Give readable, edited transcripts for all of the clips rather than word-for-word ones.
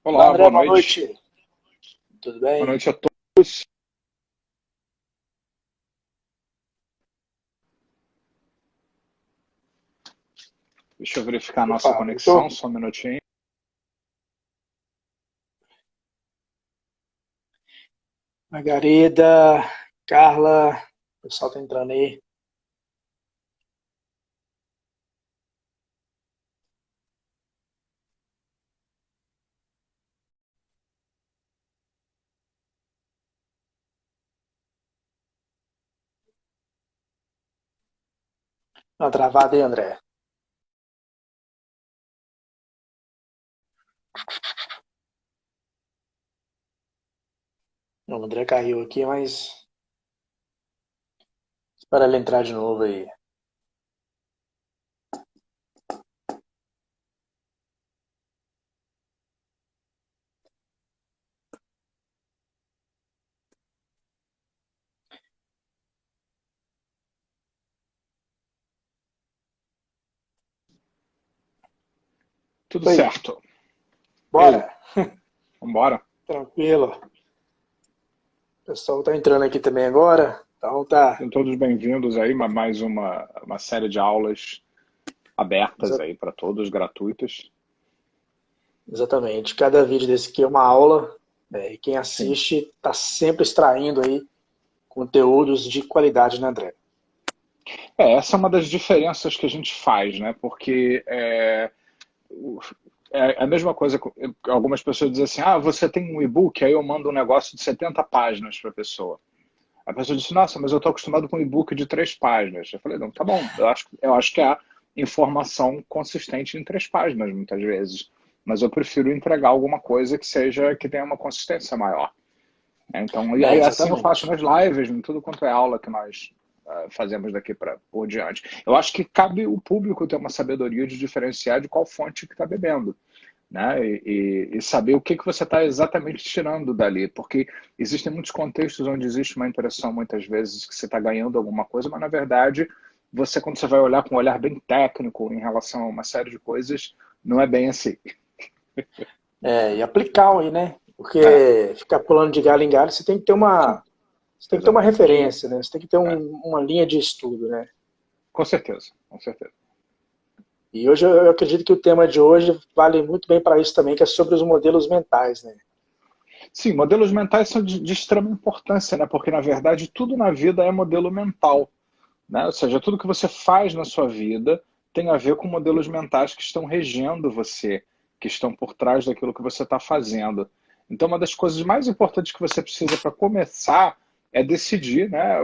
Olá, Olá, André, boa boa noite. noite. Tudo Boa bem? noite a todos. Deixa eu verificar a nossa Opa, conexão, só um minutinho. Margarida, Carla, o pessoal tá entrando aí. Uma travada aí, André. O André caiu aqui, mas espera ele entrar de novo aí. Tudo Oi, certo. E aí, bora. vambora? Tranquilo. O pessoal tá entrando aqui também agora. Então tá. Sejam todos bem-vindos aí a mais uma série de aulas abertas exa- aí para todos, gratuitas. Exatamente. Cada vídeo desse aqui é uma aula, né? E quem Sim. assiste tá sempre extraindo aí conteúdos de qualidade, né, André? Essa é uma das diferenças que a gente faz, né? Porque é a mesma coisa, algumas pessoas dizem assim, ah, você tem um e-book, aí eu mando um negócio de 70 páginas para a pessoa. A pessoa disse, nossa, mas eu estou acostumado com um e-book de 3 páginas. Eu falei, não, tá bom, eu acho que há informação consistente em 3 páginas, muitas vezes. Mas eu prefiro entregar alguma coisa que seja, que tenha uma consistência maior. Então, e É, aí assim eu faço exatamente. nas lives, em tudo quanto é aula que nós fazemos daqui para por diante. Eu acho que cabe o público ter uma sabedoria de diferenciar de qual fonte que está bebendo, né? E saber o que você está exatamente tirando dali, porque existem muitos contextos onde existe uma impressão, muitas vezes, que você está ganhando alguma coisa, mas na verdade, você, quando você vai olhar com um olhar bem técnico em relação a uma série de coisas, não é bem assim. É, e aplicar aí, né? É, Porque ficar pulando de galho em galho, você tem que ter sim, uma exatamente. referência, né? Você tem que ter É, uma linha de estudo, né? com certeza, com certeza. E hoje eu acredito que o tema de hoje vale muito bem para isso também, que é sobre os modelos mentais, né? Sim, modelos mentais são de extrema importância, né? Porque na verdade tudo na vida é modelo mental, né? Ou seja, tudo que você faz na sua vida tem a ver com modelos mentais que estão regendo você, que estão por trás daquilo que você está fazendo. Então, uma das coisas mais importantes que você precisa para começar é decidir, né,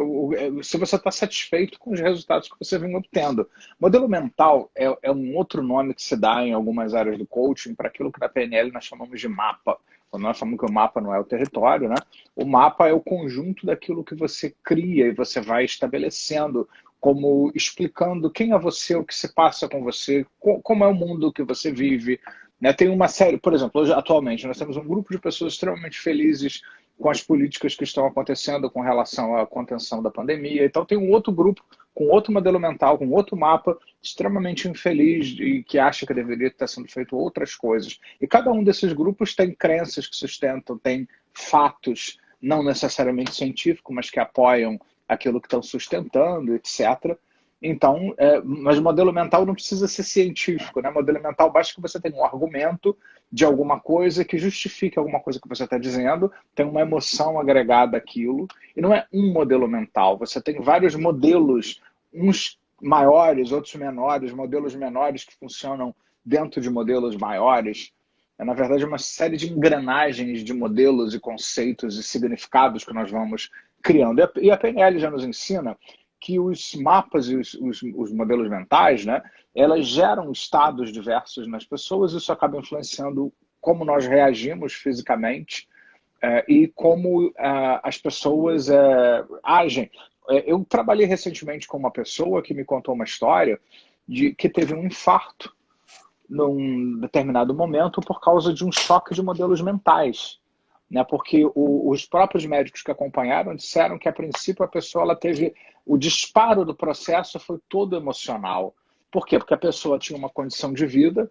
se você está satisfeito com os resultados que você vem obtendo. Modelo mental é um outro nome que se dá em algumas áreas do coaching para aquilo que na PNL nós chamamos de mapa. Quando nós falamos que o mapa não é o território, né? O mapa é o conjunto daquilo que você cria e você vai estabelecendo como explicando quem é você, o que se passa com você, como é o mundo que você vive. Né? Tem uma série, por exemplo, hoje, atualmente, nós temos um grupo de pessoas extremamente felizes com as políticas que estão acontecendo com relação à contenção da pandemia. Então, tem um outro grupo com outro modelo mental, com outro mapa, extremamente infeliz e que acha que deveria estar sendo feito outras coisas. E cada um desses grupos tem crenças que sustentam, tem fatos, não necessariamente científicos, mas que apoiam aquilo que estão sustentando, etc. Então, mas o modelo mental não precisa ser científico, né? Modelo mental basta que você tenha um argumento de alguma coisa que justifique alguma coisa que você está dizendo, tem uma emoção agregada àquilo, e não é um modelo mental, você tem vários modelos, uns maiores, outros menores, modelos menores que funcionam dentro de modelos maiores. É, na verdade, uma série de engrenagens de modelos e conceitos e significados que nós vamos criando. E a PNL já nos ensina que os mapas e os modelos mentais, né, elas geram estados diversos nas pessoas, isso acaba influenciando como nós reagimos fisicamente e como as pessoas agem. Eu trabalhei recentemente com uma pessoa que me contou uma história de que teve um infarto num determinado momento por causa de um choque de modelos mentais, né? Porque os próprios médicos que acompanharam disseram que a princípio a pessoa ela teve o disparo do processo foi todo emocional. Por quê? Porque a pessoa tinha uma condição de vida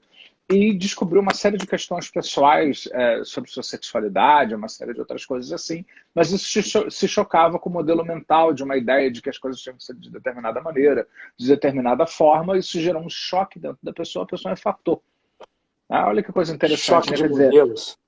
e descobriu uma série de questões pessoais sobre sua sexualidade, uma série de outras coisas assim, mas isso se chocava com o modelo mental de uma ideia de que as coisas tinham que ser de determinada maneira, de determinada forma, isso gerou um choque dentro da pessoa, a pessoa infartou. Ah, olha que coisa interessante, Choque né? de Quer dizer, modelos.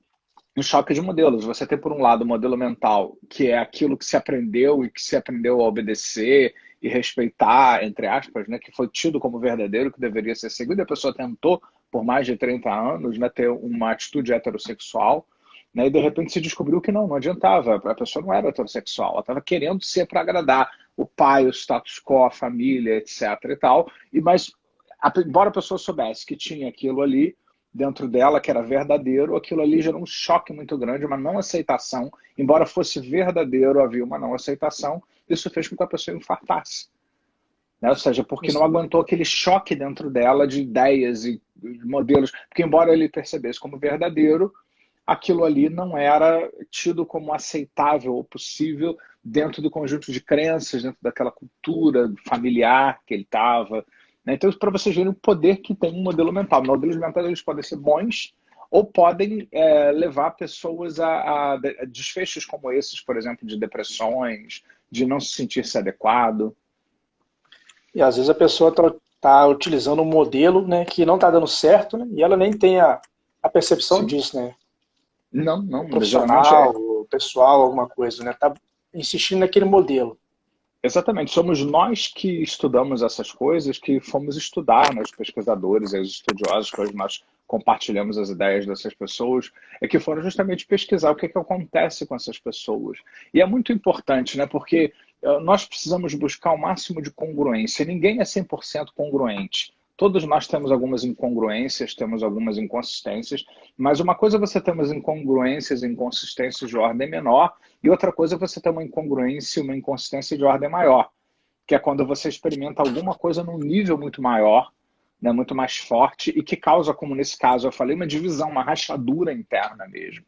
um choque de modelos. Você tem, por um lado, o modelo mental, que é aquilo que se aprendeu e que se aprendeu a obedecer e respeitar, entre aspas, né, que foi tido como verdadeiro, que deveria ser seguido. A pessoa tentou, por mais de 30 anos, né, ter uma atitude heterossexual, né, e de repente se descobriu que não adiantava. A pessoa não era heterossexual, ela estava querendo ser para agradar o pai, o status quo, a família, etc. e tal. Mas, embora a pessoa soubesse que tinha aquilo ali, dentro dela, que era verdadeiro, aquilo ali gerou um choque muito grande, uma não aceitação. Embora fosse verdadeiro, havia uma não aceitação. Isso fez com que a pessoa infartasse. Né? Ou seja, porque não aguentou aquele choque dentro dela de ideias e modelos. Porque, embora ele percebesse como verdadeiro, aquilo ali não era tido como aceitável ou possível dentro do conjunto de crenças, dentro daquela cultura familiar que ele estava. Né? Então, para vocês verem o poder que tem um modelo mental. Modelos mentais eles podem ser bons ou podem levar pessoas a desfechos como esses, por exemplo, de depressões, de não se sentir-se adequado. E às vezes a pessoa está utilizando um modelo, né, que não está dando certo, né, e ela nem tem a percepção Sim. disso, né? O Não, geralmente profissional, o pessoal, alguma coisa, né? Tá insistindo naquele modelo. exatamente, somos nós que estudamos essas coisas, que fomos estudar, né, os pesquisadores e os estudiosos, que hoje nós compartilhamos as ideias dessas pessoas, é que foram justamente pesquisar o que acontece com essas pessoas. E é muito importante, né, porque nós precisamos buscar o máximo de congruência. Ninguém é 100% congruente. Todos nós temos algumas incongruências, temos algumas inconsistências, mas uma coisa é você ter umas incongruências, inconsistências de ordem menor, e outra coisa é você ter uma incongruência, uma inconsistência de ordem maior, que é quando você experimenta alguma coisa num nível muito maior, né, muito mais forte, e que causa, como nesse caso eu falei, uma divisão, uma rachadura interna mesmo.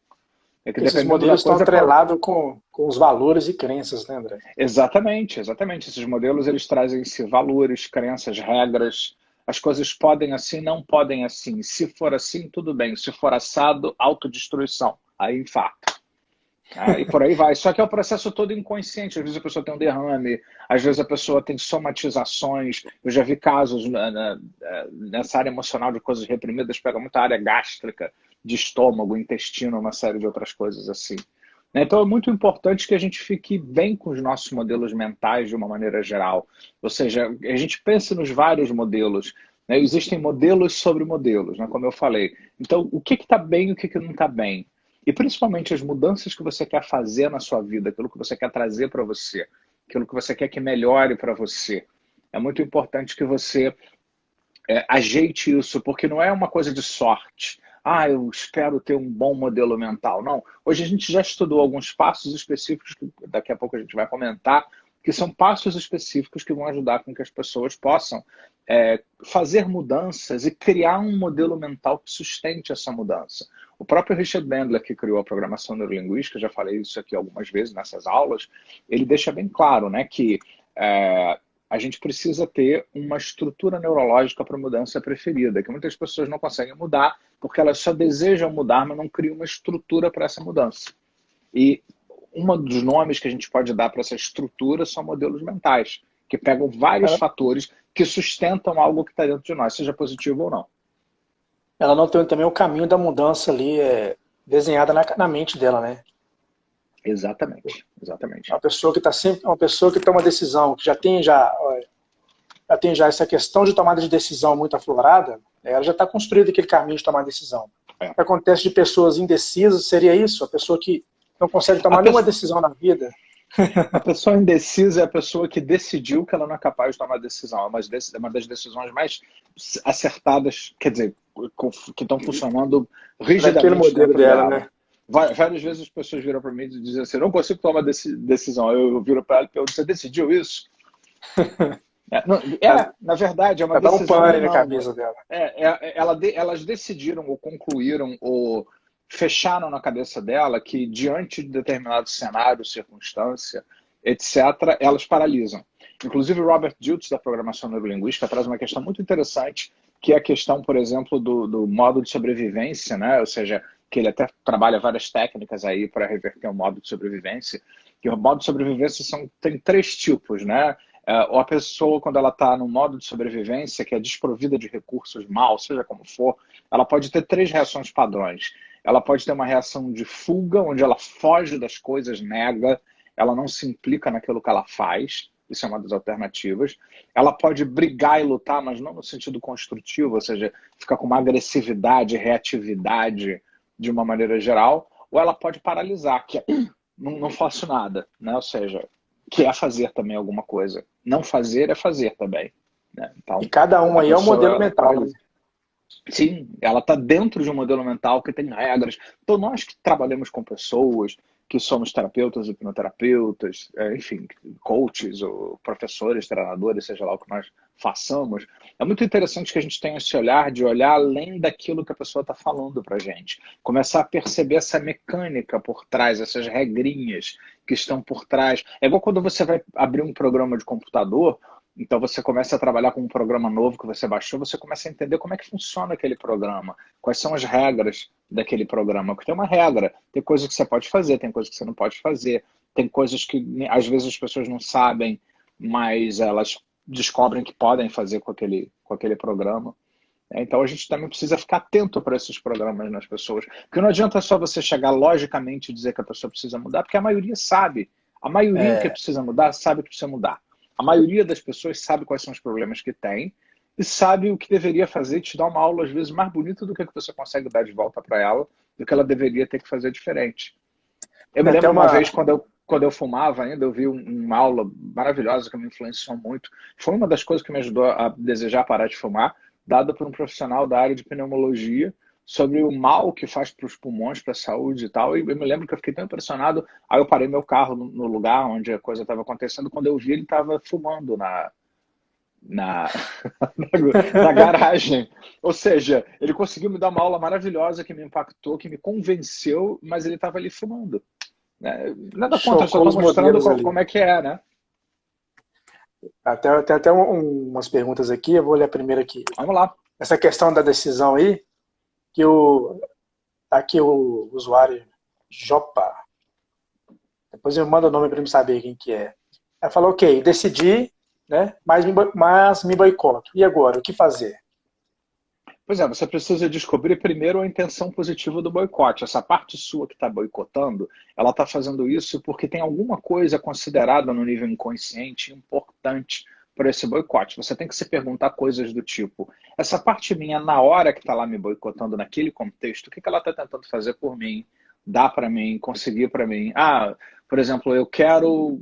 É que Esses dependendo da modelos estão coisa. atrelados com os valores e crenças, né, André? Exatamente, exatamente. Esses modelos eles trazem em si valores, crenças, regras. As coisas podem assim, não podem assim. Se for assim, tudo bem. Se for assado, autodestruição. Aí infarto. E por aí vai. Só que é o processo todo inconsciente. Às vezes a pessoa tem um derrame, às vezes a pessoa tem somatizações. Eu já vi casos nessa área emocional de coisas reprimidas, pega muita área gástrica, de estômago, intestino, uma série de outras coisas assim. Então é muito importante que a gente fique bem com os nossos modelos mentais de uma maneira geral. Ou seja, a gente pense nos vários modelos. Né? Existem modelos sobre modelos, né? Como eu falei. Então, o que está bem e o que não está bem? E principalmente as mudanças que você quer fazer na sua vida, aquilo que você quer trazer para você, aquilo que você quer que melhore para você. É muito importante que você ajeite isso, porque não é uma coisa de sorte. Eu espero ter um bom modelo mental. Não. Hoje a gente já estudou alguns passos específicos, que daqui a pouco a gente vai comentar, que são passos específicos que vão ajudar com que as pessoas possam fazer mudanças e criar um modelo mental que sustente essa mudança. O próprio Richard Bandler, que criou a programação neurolinguística, já falei isso aqui algumas vezes nessas aulas, ele deixa bem claro, né, que a gente precisa ter uma estrutura neurológica para a mudança preferida, que muitas pessoas não conseguem mudar porque elas só desejam mudar, mas não criam uma estrutura para essa mudança. E um dos nomes que a gente pode dar para essa estrutura são modelos mentais, que pegam vários fatores que sustentam algo que está dentro de nós, seja positivo ou não. Ela não tem também o caminho da mudança ali desenhada na mente dela, né? Exatamente, exatamente. Uma pessoa que está sempre, uma pessoa que toma decisão, que já tem essa questão de tomada de decisão muito aflorada, ela já está construída aquele caminho de tomar decisão. O que acontece de pessoas indecisas seria isso, a pessoa que não consegue tomar nenhuma decisão na vida. A pessoa indecisa é a pessoa que decidiu que ela não é capaz de tomar decisão. É uma das decisões mais acertadas, quer dizer, que estão funcionando rigidamente daquele modelo dela, né? Várias vezes as pessoas viram para mim e dizem assim, não consigo tomar decisão. Eu viro para ela e pergunto, você decidiu isso? Na verdade, é uma decisão. Dá um pane na cabeça dela. Elas decidiram ou concluíram ou fecharam na cabeça dela que diante de determinado cenário, circunstância, etc., elas paralisam. Inclusive, Robert Dilts, da programação neurolinguística, traz uma questão muito interessante, que é a questão, por exemplo, do modo de sobrevivência, né? Ou seja, que ele até trabalha várias técnicas aí para reverter o modo de sobrevivência. Que o modo de sobrevivência tem 3 tipos, né? Ou a pessoa, quando ela está no modo de sobrevivência, que é desprovida de recursos mal, seja como for, ela pode ter 3 reações padrões. Ela pode ter uma reação de fuga, onde ela foge das coisas, nega, ela não se implica naquilo que ela faz. Isso é uma das alternativas. Ela pode brigar e lutar, mas não no sentido construtivo, ou seja, ficar com uma agressividade, reatividade de uma maneira geral, ou ela pode paralisar, que é, não faço nada, né? Ou seja, que é fazer também alguma coisa. Não fazer é fazer também. Né? Então, e cada um aí é um modelo mental. Né? Sim, ela está dentro de um modelo mental que tem regras. Então, nós que trabalhamos com pessoas, que somos terapeutas, hipnoterapeutas, enfim, coaches, ou professores, treinadores, seja lá o que nós façamos, é muito interessante que a gente tenha esse olhar de olhar além daquilo que a pessoa está falando para a gente. Começar a perceber essa mecânica por trás, essas regrinhas que estão por trás. É igual quando você vai abrir um programa de computador. Então você começa a trabalhar com um programa novo que você baixou, você começa a entender como é que funciona aquele programa, quais são as regras daquele programa, porque tem uma regra, tem coisas que você pode fazer, tem coisas que você não pode fazer, tem coisas que às vezes as pessoas não sabem, mas elas descobrem que podem fazer com aquele programa. Então a gente também precisa ficar atento para esses programas nas pessoas, porque não adianta só você chegar logicamente e dizer que a pessoa precisa mudar, porque a maioria sabe, a maioria que precisa mudar sabe que precisa mudar. A maioria das pessoas sabe quais são os problemas que tem e sabe o que deveria fazer e te dar uma aula, às vezes, mais bonita do que você consegue dar de volta para ela, do que ela deveria ter que fazer diferente. Eu me lembro uma vez, quando eu fumava ainda, eu vi uma aula maravilhosa que me influenciou muito. Foi uma das coisas que me ajudou a desejar parar de fumar, dada por um profissional da área de pneumologia, sobre o mal que faz para os pulmões, para a saúde e tal. E eu me lembro que eu fiquei tão impressionado. Aí eu parei meu carro no lugar onde a coisa estava acontecendo. Quando eu vi, ele estava fumando na garagem. Ou seja, ele conseguiu me dar uma aula maravilhosa que me impactou, que me convenceu, mas ele estava ali fumando. Né? Nada contra, só estou mostrando como é que é, né? Tem até umas perguntas aqui, eu vou ler a primeira aqui. Vamos lá. Essa questão da decisão aí, que aqui o usuário Jopa, depois eu mando o nome para ele saber quem que é. Ela falou, ok, decidi, né, mas me boicoto. E agora, o que fazer? Pois é, você precisa descobrir primeiro a intenção positiva do boicote. Essa parte sua que está boicotando, ela está fazendo isso porque tem alguma coisa considerada no nível inconsciente importante para esse boicote. Você tem que se perguntar coisas do tipo, essa parte minha, na hora que está lá me boicotando, naquele contexto, o que ela está tentando fazer por mim, dar para mim, conseguir para mim? Por exemplo, eu quero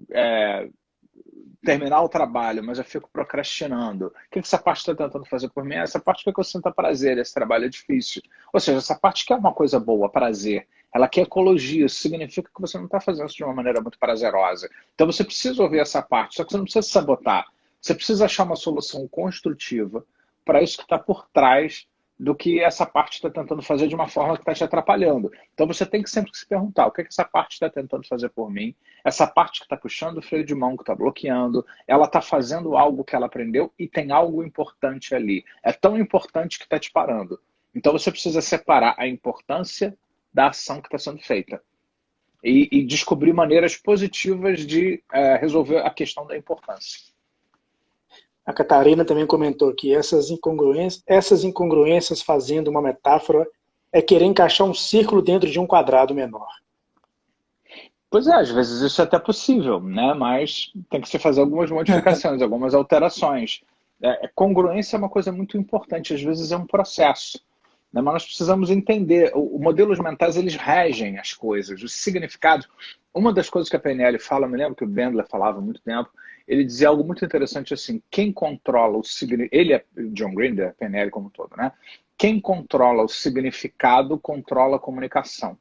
terminar o trabalho, mas eu fico procrastinando. O que essa parte está tentando fazer por mim? Essa parte que eu sinto prazer, esse trabalho é difícil. Ou seja, essa parte quer uma coisa boa, prazer. Ela quer ecologia, isso significa que você não está fazendo isso de uma maneira muito prazerosa. Então você precisa ouvir essa parte, só que você não precisa sabotar. Você precisa achar uma solução construtiva para isso que está por trás do que essa parte está tentando fazer de uma forma que está te atrapalhando. Então você tem que sempre se perguntar, o que essa parte está tentando fazer por mim? Essa parte que está puxando o freio de mão, que está bloqueando, ela está fazendo algo que ela aprendeu e tem algo importante ali. É tão importante que está te parando. Então você precisa separar a importância da ação que está sendo feita. E descobrir maneiras positivas de resolver a questão da importância. A Catarina também comentou que essas incongruências, fazendo uma metáfora, é querer encaixar um círculo dentro de um quadrado menor. Pois é, às vezes isso é até possível, né? Mas tem que se fazer algumas modificações, algumas alterações. Congruência é uma coisa muito importante, às vezes é um processo. Né? Mas nós precisamos entender, os modelos mentais, eles regem as coisas, os significados. Uma das coisas que a PNL fala, me lembro que o Bandler falava há muito tempo, ele dizia algo muito interessante assim, quem controla o significado, ele é John Grinder, a PNL como um todo, né? Quem controla o significado, controla a comunicação.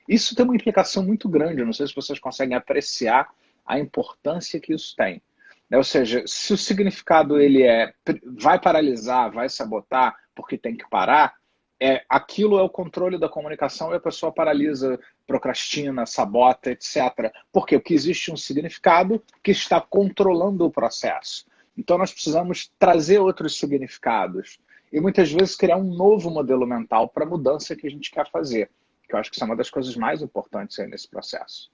Isso tem uma implicação muito grande, eu não sei se vocês conseguem apreciar a importância que isso tem. Ou seja, se o significado ele vai paralisar, vai sabotar, porque tem que parar, aquilo é o controle da comunicação e a pessoa paralisa, procrastina, sabota, etc. Porque o que existe um significado que está controlando o processo. Então nós precisamos trazer outros significados. e muitas vezes criar um novo modelo mental para a mudança que a gente quer fazer, que eu acho que isso é uma das coisas mais importantes aí nesse processo.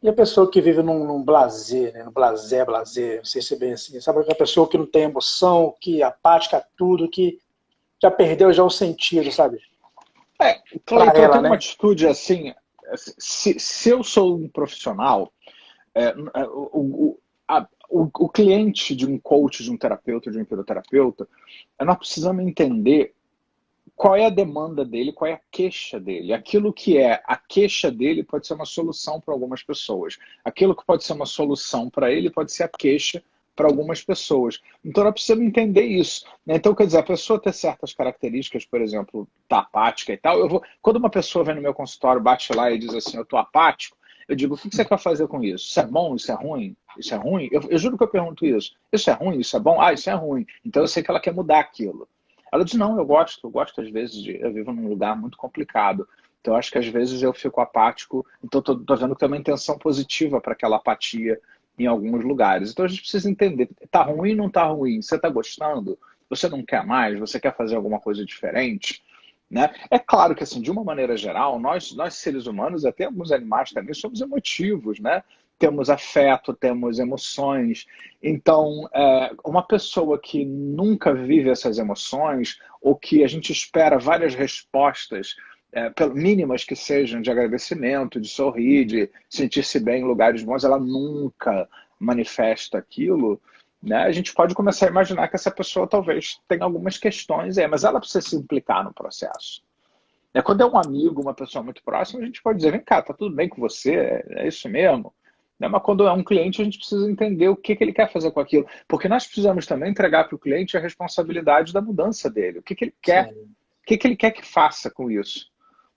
E a pessoa que vive num blazer, né? No blazer, não sei se é bem assim. Sabe aquela pessoa que não tem emoção, que é apática a tudo, que já perdeu já o sentido, sabe? Para Cleiton, eu ela, tenho uma né? atitude assim, se eu sou um profissional, o cliente de um coach, de um terapeuta, de um hipnoterapeuta, nós precisamos entender qual é a demanda dele, qual é a queixa dele. Aquilo que é a queixa dele pode ser uma solução para algumas pessoas. Aquilo que pode ser uma solução para ele pode ser a queixa para algumas pessoas. Então nós precisamos entender isso. Né? Então, quer dizer, a pessoa ter certas características, por exemplo, tá apática e tal, quando uma pessoa vem no meu consultório, bate lá e diz assim, eu tô apático, eu digo, o que você quer fazer com isso? Isso é bom? Isso é ruim? Isso é ruim? Eu juro que eu pergunto isso. Isso é ruim? Isso é bom? Ah, isso é ruim. Então eu sei que ela quer mudar aquilo. Ela diz, não, eu gosto às vezes eu vivo num lugar muito complicado. Então acho que às vezes eu fico apático, então tô vendo que tem uma intenção positiva para aquela apatia em alguns lugares. Então a gente precisa entender, tá ruim ou não tá ruim? Você tá gostando? Você não quer mais? Você quer fazer alguma coisa diferente? Né? É claro que, assim, de uma maneira geral, nós seres humanos, até alguns animais também, somos emotivos, né? Temos afeto, temos emoções. Então, uma pessoa que nunca vive essas emoções, ou que a gente espera várias respostas, mínimas que sejam, de agradecimento, de sorrir, de sentir-se bem em lugares bons, ela nunca manifesta aquilo, né? A gente pode começar a imaginar que essa pessoa talvez tenha algumas questões, mas ela precisa se implicar no processo. Quando é um amigo, uma pessoa muito próxima, a gente pode dizer, vem cá, tá tudo bem com você? É isso mesmo? Né? Mas quando é um cliente, a gente precisa entender o que ele quer fazer com aquilo. Porque nós precisamos também entregar para o cliente a responsabilidade da mudança dele. O que ele quer? Sim. O que ele quer que faça com isso?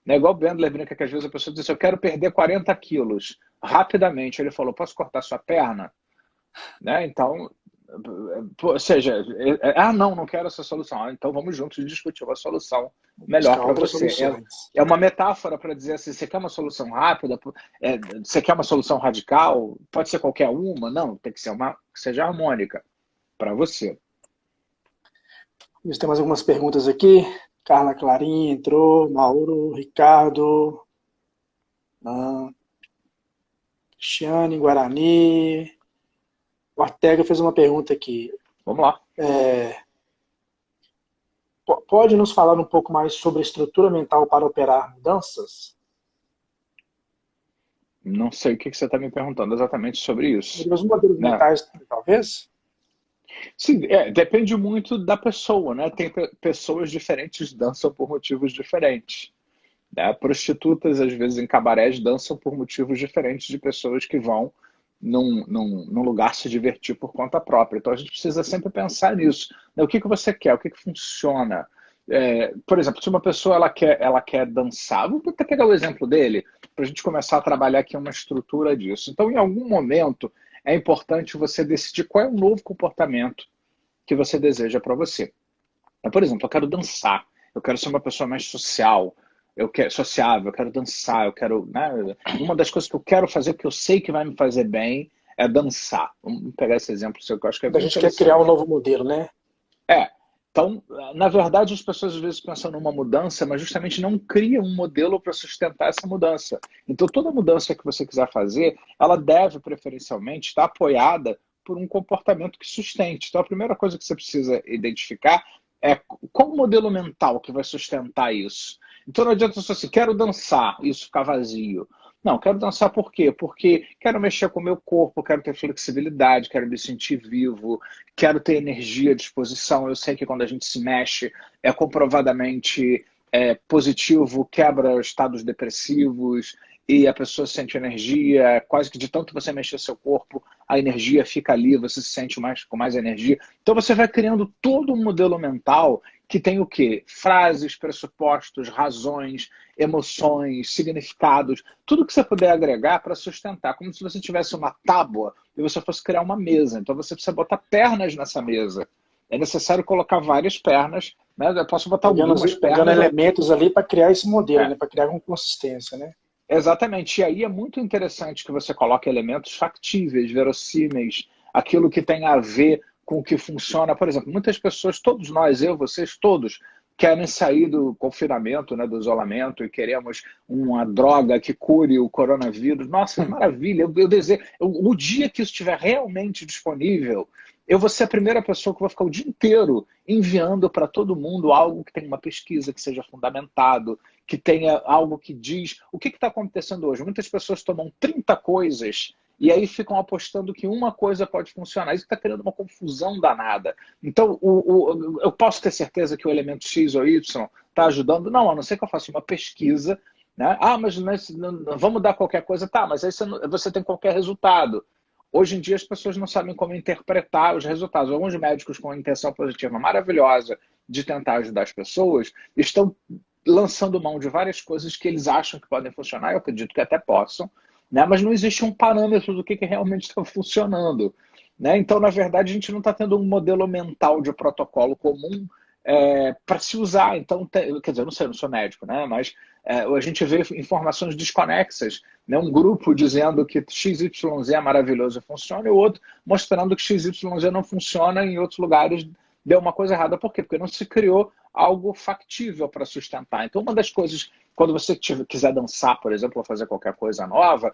Né? Igual o Bendler brinca que às vezes a pessoa diz assim, eu quero perder 40 quilos. Rapidamente, ele falou, posso cortar sua perna? Né? Então, ou seja, não quero essa solução. Então vamos juntos discutir uma solução melhor Buscar para outras você. soluções. É uma metáfora para dizer assim, você quer uma solução rápida? Você quer uma solução radical? Pode ser qualquer uma? Não, tem que ser uma que seja harmônica para você. Tem mais algumas perguntas aqui. Carla Clarinha entrou, Mauro, Ricardo, Cristiane, Guarani. O Ortega fez uma pergunta aqui. Vamos lá. Pode nos falar um pouco mais sobre a estrutura mental para operar mudanças? Não sei o que você está me perguntando exatamente sobre isso. Os modelos Né? mentais, talvez? Sim, depende muito da pessoa, né? Tem pessoas diferentes dançam por motivos diferentes. Né? Prostitutas, às vezes, em cabarés, dançam por motivos diferentes de pessoas que vão num lugar se divertir por conta própria. Então, a gente precisa sempre pensar nisso. Né? O que você quer? O que funciona? Por exemplo, se uma pessoa ela quer dançar, vou até pegar o exemplo dele, para a gente começar a trabalhar aqui uma estrutura disso. Então, em algum momento, é importante você decidir qual é o novo comportamento que você deseja para você. Por exemplo, eu quero dançar, eu quero ser uma pessoa mais social, sociável, eu quero dançar, eu quero. Né? Uma das coisas que eu quero fazer, que eu sei que vai me fazer bem, é dançar. Vamos pegar esse exemplo seu, que eu acho que é Quando a bem gente quer criar um interessante. novo modelo, né? É. Então, na verdade, as pessoas às vezes pensam numa mudança, mas justamente não criam um modelo para sustentar essa mudança. Então, toda mudança que você quiser fazer, ela deve preferencialmente estar apoiada por um comportamento que sustente. Então, a primeira coisa que você precisa identificar é qual o modelo mental que vai sustentar isso. Então, não adianta você assim, quero dançar, isso ficar vazio. Não, quero dançar por quê? Porque quero mexer com o meu corpo, quero ter flexibilidade, quero me sentir vivo, quero ter energia à disposição. Eu sei que quando a gente se mexe é comprovadamente positivo, quebra estados depressivos e a pessoa sente energia, quase que de tanto você mexer seu corpo, a energia fica ali, você se sente com mais energia. Então você vai criando todo um modelo mental que tem o quê? Frases, pressupostos, razões, emoções, significados, tudo que você puder agregar para sustentar, como se você tivesse uma tábua e você fosse criar uma mesa. Então você precisa botar pernas nessa mesa. É necessário colocar várias pernas, né? Eu posso botar algumas Pegando pernas. elementos ali para criar esse modelo, É, né? Para criar uma consistência, né? exatamente. E aí é muito interessante que você coloque elementos factíveis, verossímeis, aquilo que tem a ver com o que funciona. Por exemplo, muitas pessoas, todos nós, eu, vocês, todos, querem sair do confinamento, né, do isolamento, e queremos uma droga que cure o coronavírus. Nossa, maravilha! Eu desejo, o dia que isso estiver realmente disponível, eu vou ser a primeira pessoa que vai ficar o dia inteiro enviando para todo mundo algo que tenha uma pesquisa, que seja fundamentado, que tenha algo que diz o que está acontecendo hoje. Muitas pessoas tomam 30 coisas e aí ficam apostando que uma coisa pode funcionar. Isso está criando uma confusão danada. Então, eu posso ter certeza que o elemento X ou Y está ajudando? Não, a não ser que eu faça uma pesquisa, né? Ah, mas não, vamos dar qualquer coisa. Tá, mas aí você tem qualquer resultado. Hoje em dia as pessoas não sabem como interpretar os resultados. Alguns médicos com intenção positiva maravilhosa de tentar ajudar as pessoas estão lançando mão de várias coisas que eles acham que podem funcionar, eu acredito que até possam, né? Mas não existe um parâmetro do que realmente está funcionando, né? Então, na verdade, a gente não está tendo um modelo mental de protocolo comum para se usar. Então, quer dizer, eu não sei, eu não sou médico, né? Mas a gente vê informações desconexas, né? Um grupo dizendo que XYZ é maravilhoso e funciona, e o outro mostrando que XYZ não funciona, em outros lugares deu uma coisa errada. Por quê? Porque não se criou algo factível para sustentar. Então, uma das coisas, quando você quiser dançar, por exemplo, ou fazer qualquer coisa nova,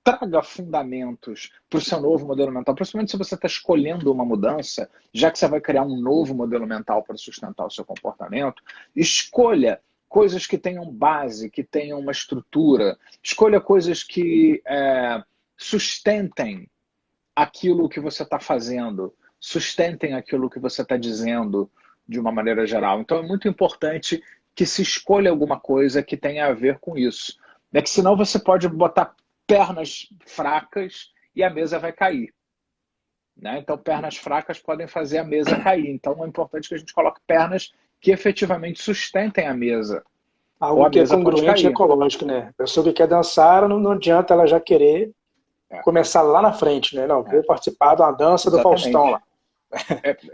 traga fundamentos para o seu novo modelo mental, principalmente se você está escolhendo uma mudança, já que você vai criar um novo modelo mental para sustentar o seu comportamento, escolha coisas que tenham base, que tenham uma estrutura, escolha coisas que sustentem aquilo que você está fazendo, sustentem aquilo que você está dizendo de uma maneira geral. Então é muito importante que se escolha alguma coisa que tenha a ver com isso. É que senão você pode botar pernas fracas e a mesa vai cair, né? Então pernas fracas podem fazer a mesa cair. Então é importante que a gente coloque pernas que efetivamente sustentem a mesa. Algo que é congruente e ecológico, né? A pessoa que quer dançar, não adianta ela já querer começar lá na frente, né? Não, vou participar de uma dança do Faustão lá.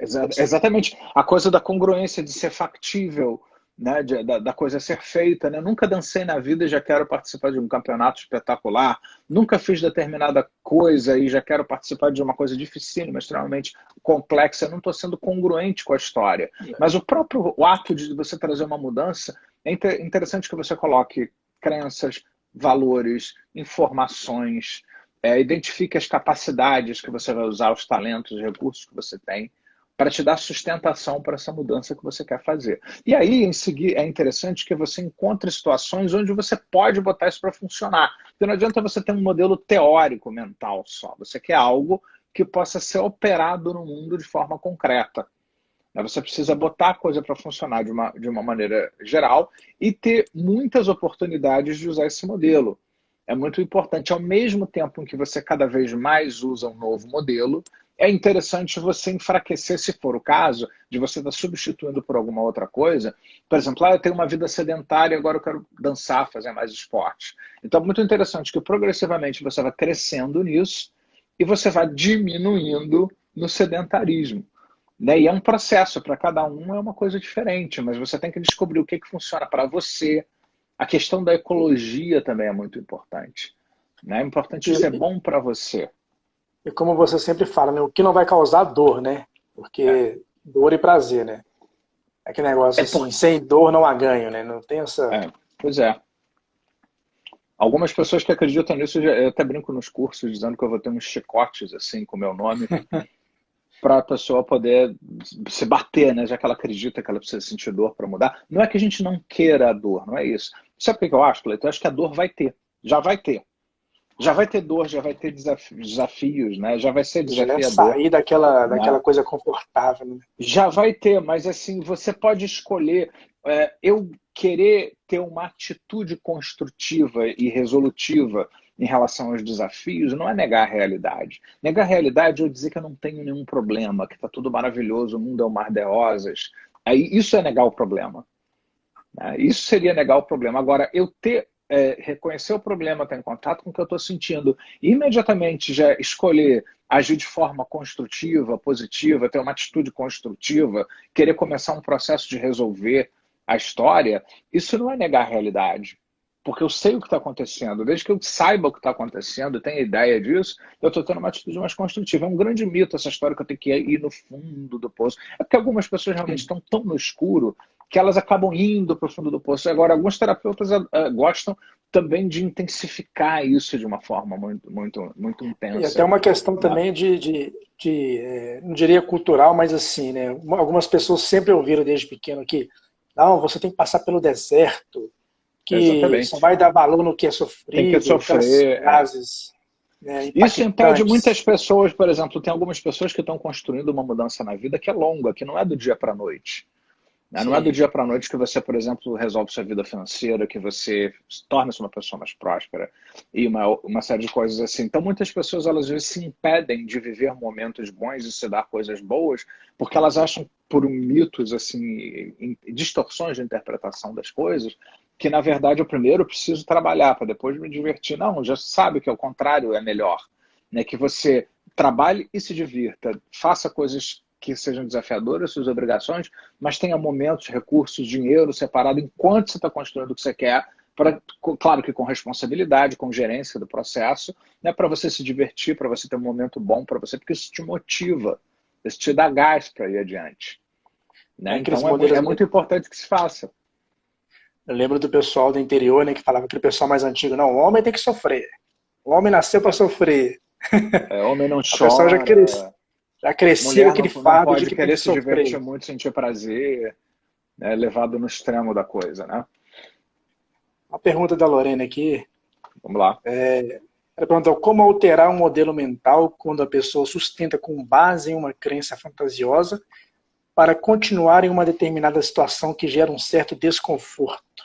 Exatamente. A coisa da congruência, de ser factível, né? Da coisa ser feita, né? Nunca dancei na vida e já quero participar de um campeonato espetacular. Nunca fiz determinada coisa e já quero participar de uma coisa dificílima, extremamente complexa. Eu não estou sendo congruente com a história. Mas o próprio ato de você trazer uma mudança, é interessante que você coloque crenças, valores, informações, identifique as capacidades que você vai usar, os talentos, os recursos que você tem, para te dar sustentação para essa mudança que você quer fazer. E aí, em seguir, é interessante que você encontre situações onde você pode botar isso para funcionar. Porque não adianta você ter um modelo teórico mental só. Você quer algo que possa ser operado no mundo de forma concreta. Você precisa botar a coisa para funcionar de uma maneira geral e ter muitas oportunidades de usar esse modelo. É muito importante. Ao mesmo tempo em que você cada vez mais usa um novo modelo, é interessante você enfraquecer, se for o caso, de você estar substituindo por alguma outra coisa. Por exemplo, eu tenho uma vida sedentária, agora eu quero dançar, fazer mais esporte. Então é muito interessante que progressivamente você vai crescendo nisso e você vai diminuindo no sedentarismo. Né? E é um processo, para cada um é uma coisa diferente, mas você tem que descobrir o que funciona para você. A questão da ecologia também é muito importante. Né? É importante ser bom para você. E como você sempre fala, né? O que não vai causar dor, né? Porque dor e prazer, né? É aquele negócio assim, sem dor não há ganho, né? Não tem essa... Pois é. Algumas pessoas que acreditam nisso, eu até brinco nos cursos dizendo que eu vou ter uns chicotes assim com o meu nome para a pessoa poder se bater, né? Já que ela acredita que ela precisa sentir dor para mudar. Não é que a gente não queira a dor, não é isso. Sabe o que eu acho, Cleiton? Eu acho que a dor vai ter. Já vai ter. Já vai ter dor, já vai ter desafios, né? Já vai ser desafiador. Já sair daquela coisa confortável. Né? Já vai ter, mas assim, você pode escolher. Eu querer ter uma atitude construtiva e resolutiva em relação aos desafios não é negar a realidade. Negar a realidade é dizer que eu não tenho nenhum problema, que está tudo maravilhoso, o mundo é um mar de rosas. Aí, isso é negar o problema. Né? Isso seria negar o problema. Agora, eu reconhecer o problema, estar em contato com o que eu estou sentindo e imediatamente já escolher agir de forma construtiva, positiva, ter uma atitude construtiva, querer começar um processo de resolver a história, isso não é negar a realidade. porque eu sei o que está acontecendo. Desde que eu saiba o que está acontecendo, tenha ideia disso, eu estou tendo uma atitude mais construtiva. É um grande mito essa história que eu tenho que ir no fundo do poço. É porque algumas pessoas realmente estão tão no escuro que elas acabam indo para o fundo do poço. Agora, alguns terapeutas gostam também de intensificar isso de uma forma muito E até intensa, uma questão né? também não diria cultural, mas assim, né? Algumas pessoas sempre ouviram desde pequeno que não, você tem que passar pelo deserto, que só Exatamente. vai dar valor no que é Tem que sofrido, aquelas sofrer. frases, né, Isso impede impactantes. muitas pessoas, por exemplo, tem algumas pessoas que estão construindo uma mudança na vida que é longa, que não é do dia para a noite. Né? Não é do Sim. dia para a noite que você, por exemplo, resolve sua vida financeira, que você torna-se uma pessoa mais próspera e uma série de coisas assim. Então, muitas pessoas, elas às vezes se impedem de viver momentos bons e se dar coisas boas, porque elas acham, por mitos, assim, distorções de interpretação das coisas, que, na verdade, eu primeiro preciso trabalhar para depois me divertir. Não, já sabe que ao contrário é melhor. Né? Que você trabalhe e se divirta, faça coisas que sejam desafiadoras, suas obrigações, mas tenha momentos, recursos, dinheiro separado enquanto você está construindo o que você quer, claro que com responsabilidade, com gerência do processo, né, para você se divertir, para você ter um momento bom para você, porque isso te motiva, isso te dá gás para ir adiante. É Né? aqueles Então modelos. é muito importante que se faça. Eu lembro do pessoal do interior, né, que falava aquele pessoal mais antigo, não, o homem tem que sofrer. O homem nasceu para sofrer. Homem não A pessoa chora, já crescia com mulher aquele não fardo de pode que tem que querer se divertir sofrer. muito, sentir prazer, né, levado no extremo da coisa. Né? Uma pergunta da Lorena aqui, Vamos lá. ela perguntou como alterar um modelo mental quando a pessoa sustenta com base em uma crença fantasiosa para continuar em uma determinada situação que gera um certo desconforto.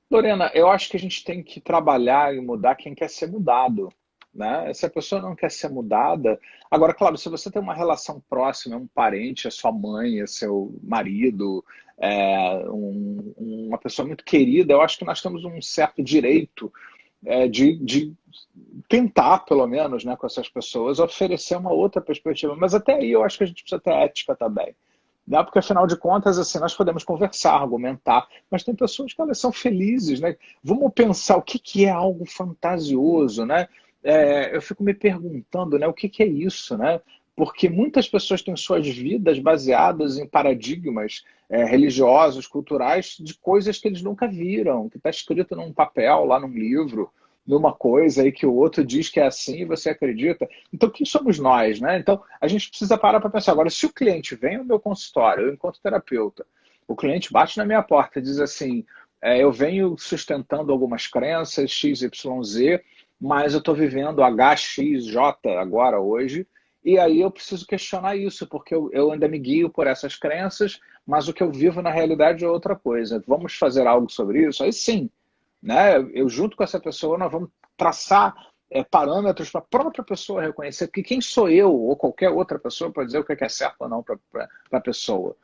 Lorena, eu acho que a gente tem que trabalhar e mudar quem quer ser mudado. Né? Se a pessoa não quer ser mudada. Agora, claro, se você tem uma relação próxima, é um parente, é sua mãe, é seu marido, uma pessoa muito querida, eu acho que nós temos um certo direito de tentar, pelo menos, né, com essas pessoas, oferecer uma outra perspectiva. Mas até aí eu acho que a gente precisa ter ética também. Né? Porque, afinal de contas, assim, nós podemos conversar, argumentar, mas tem pessoas que elas são felizes. Né? Vamos pensar o que é algo fantasioso. Né? Eu fico me perguntando, né, o que é isso, né? Porque muitas pessoas têm suas vidas baseadas em paradigmas religiosos, culturais, de coisas que eles nunca viram, que está escrito num papel, lá num livro, numa coisa aí que o outro diz que é assim e você acredita. Então, quem somos nós, né? Então, a gente precisa parar para pensar. Agora, se o cliente vem ao meu consultório, eu enquanto terapeuta, o cliente bate na minha porta e diz assim, eu venho sustentando algumas crenças XYZ, mas eu estou vivendo HXJ agora, hoje, e aí eu preciso questionar isso, porque eu ainda me guio por essas crenças, mas o que eu vivo na realidade é outra coisa. Vamos fazer algo sobre isso? Aí sim, né? Eu junto com essa pessoa, nós vamos traçar parâmetros para a própria pessoa reconhecer, porque quem sou eu ou qualquer outra pessoa para dizer o que é certo ou não para a pessoa.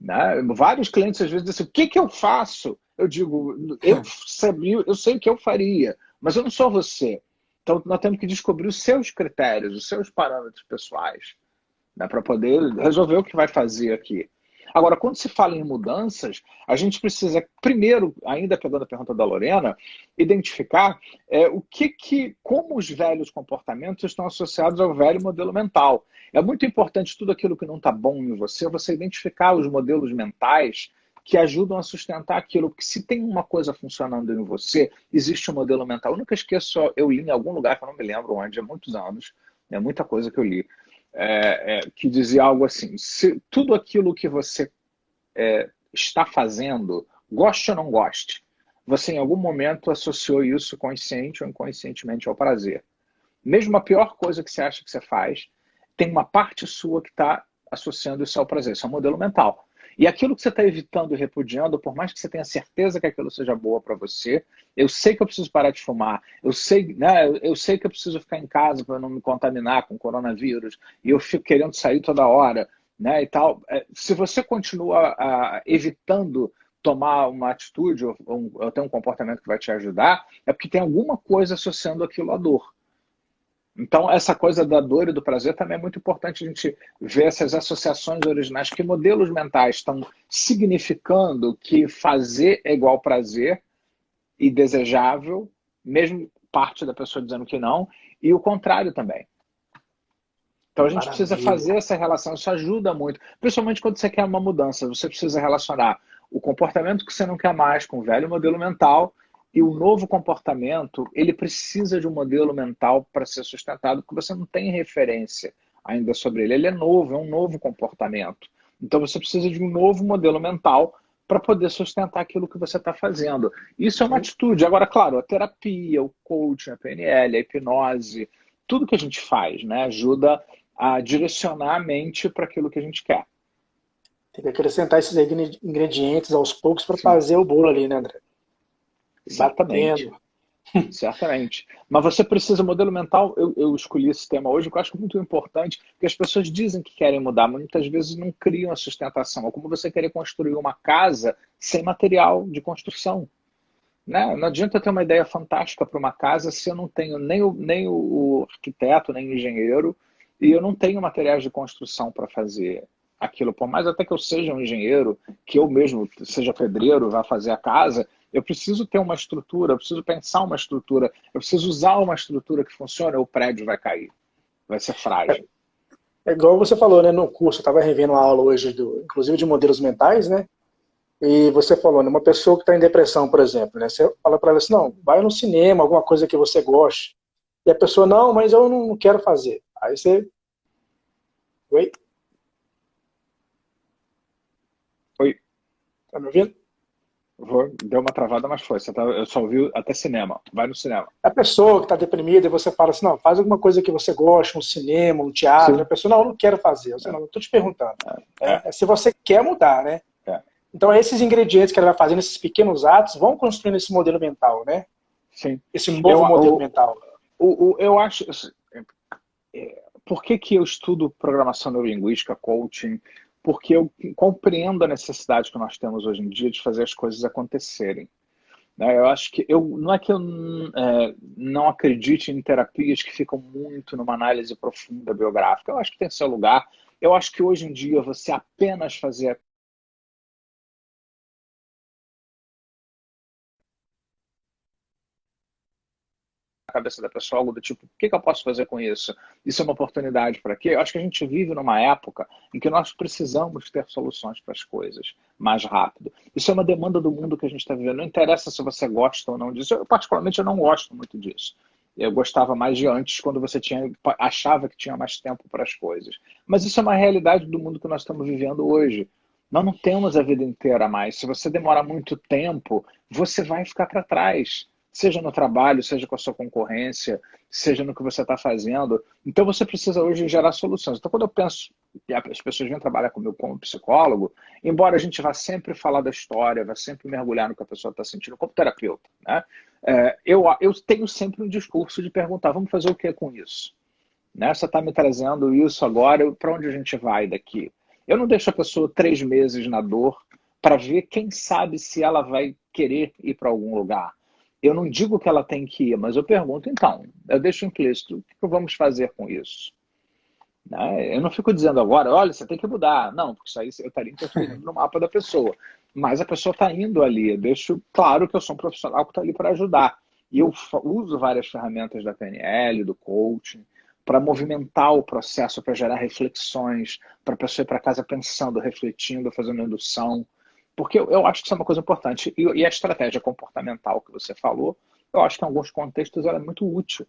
Né? Vários clientes às vezes dizem assim, o que eu faço? Eu digo, eu sei o que eu faria, mas eu não sou você. Então nós temos que descobrir os seus critérios, os seus parâmetros pessoais, né, para poder resolver o que vai fazer aqui. Agora, quando se fala em mudanças, a gente precisa, primeiro, ainda pegando a pergunta da Lorena, identificar como os velhos comportamentos estão associados ao velho modelo mental. É muito importante tudo aquilo que não está bom em você identificar os modelos mentais que ajudam a sustentar aquilo. Porque se tem uma coisa funcionando em você, existe um modelo mental. Eu nunca esqueço, eu li em algum lugar que eu não me lembro onde, há muitos anos, é muita coisa que eu li, que dizia algo assim, se tudo aquilo que você está fazendo, goste ou não goste, você em algum momento associou isso consciente ou inconscientemente ao prazer. Mesmo a pior coisa que você acha que você faz, tem uma parte sua que está associando isso ao prazer. Isso é um modelo mental. E aquilo que você está evitando e repudiando, por mais que você tenha certeza que aquilo seja boa para você, eu sei que eu preciso parar de fumar, eu sei que eu preciso ficar em casa para não me contaminar com coronavírus, e eu fico querendo sair toda hora, né, e tal. Se você continua evitando tomar uma atitude ou ter um comportamento que vai te ajudar, é porque tem alguma coisa associando aquilo à dor. Então, essa coisa da dor e do prazer também é muito importante a gente ver essas associações originais, que modelos mentais estão significando que fazer é igual prazer, e desejável, mesmo parte da pessoa dizendo que não, e o contrário também. Então a gente precisa Maravilha. fazer essa relação, isso ajuda muito, principalmente quando você quer uma mudança, você precisa relacionar o comportamento que você não quer mais com o velho modelo mental e o novo comportamento, ele precisa de um modelo mental para ser sustentado, porque você não tem referência ainda sobre ele. Ele é novo, é um novo comportamento. Então você precisa de um novo modelo mental para poder sustentar aquilo que você está fazendo. Isso é uma atitude. Agora, claro, a terapia, o coaching, a PNL, a hipnose, tudo que a gente faz, né, ajuda a direcionar a mente para aquilo que a gente quer. Tem que acrescentar esses ingredientes aos poucos para Sim, fazer o bolo ali, né, André? certamente. Batendo. Certamente. Mas você precisa, modelo mental, eu escolhi esse tema hoje, porque eu acho muito importante, porque as pessoas dizem que querem mudar, mas muitas vezes não criam a sustentação. É como você querer construir uma casa sem material de construção. Né? Não adianta eu ter uma ideia fantástica para uma casa se eu não tenho nem o arquiteto, nem o engenheiro, e eu não tenho materiais de construção para fazer aquilo. Por mais até que eu seja um engenheiro, que eu mesmo seja pedreiro, vá fazer a casa, eu preciso ter uma estrutura, eu preciso pensar uma estrutura, eu preciso usar uma estrutura que funcione, ou o prédio vai cair, vai ser frágil. É igual você falou, né, no curso, eu estava revendo uma aula hoje, inclusive de modelos mentais, né? E você falou, né, uma pessoa que está em depressão, por exemplo, né? Você fala para ela assim, não, vai no cinema, alguma coisa que você goste. E a pessoa, não, mas eu não quero fazer. Aí você, oi, Oi, tá me ouvindo? deu uma travada, mas foi. Eu só ouvi até cinema. Vai no cinema. A pessoa que está deprimida e você fala assim, não, faz alguma coisa que você gosta, um cinema, um teatro. A Sim. pessoa, não, eu não quero fazer. Eu, não, eu estou te perguntando. É, É se você quer mudar, né? é. Então, esses ingredientes que ela vai fazendo, esses pequenos atos, vão construindo esse modelo mental, né? Sim. Esse Eu, novo modelo mental. eu acho. Por que que eu estudo programação neurolinguística, coaching? Porque eu compreendo a necessidade que nós temos hoje em dia de fazer as coisas acontecerem. Né? Eu acho que não é que eu não acredite em terapias que ficam muito numa análise profunda biográfica. Eu acho que tem seu lugar. Eu acho que hoje em dia você apenas fazer cabeça da pessoa algo do tipo, o que eu posso fazer com isso? Isso é uma oportunidade para quê? Eu acho que a gente vive numa época em que nós precisamos ter soluções para as coisas mais rápido. Isso é uma demanda do mundo que a gente está vivendo. Não interessa se você gosta ou não disso. Eu, particularmente, eu não gosto muito disso. Eu gostava mais de antes, quando você achava que tinha mais tempo para as coisas. Mas isso é uma realidade do mundo que nós estamos vivendo hoje. Nós não temos a vida inteira mais. Se você demorar muito tempo, você vai ficar para trás, seja no trabalho, seja com a sua concorrência, seja no que você está fazendo. Então você precisa hoje gerar soluções. Então quando eu penso, e as pessoas vêm trabalhar comigo como psicólogo, embora a gente vá sempre falar da história, vá sempre mergulhar no que a pessoa está sentindo como terapeuta, né? Eu tenho sempre um discurso de perguntar, vamos fazer o que com isso? Né? Você está me trazendo isso agora, para onde a gente vai daqui? Eu não deixo a pessoa 3 meses na dor para ver, quem sabe, se ela vai querer ir para algum lugar. Eu não digo que ela tem que ir, mas eu pergunto, então, eu deixo implícito, o que vamos fazer com isso? Né? Eu não fico dizendo agora, olha, você tem que mudar. Não, porque isso aí eu estaria interferindo no mapa da pessoa. Mas a pessoa está indo ali. Eu deixo claro que eu sou um profissional que está ali para ajudar. E eu uso várias ferramentas da PNL, do coaching, para movimentar o processo, para gerar reflexões, para a pessoa ir para casa pensando, refletindo, fazendo indução. Porque eu acho que isso é uma coisa importante. E a estratégia comportamental que você falou, eu acho que em alguns contextos ela é muito útil.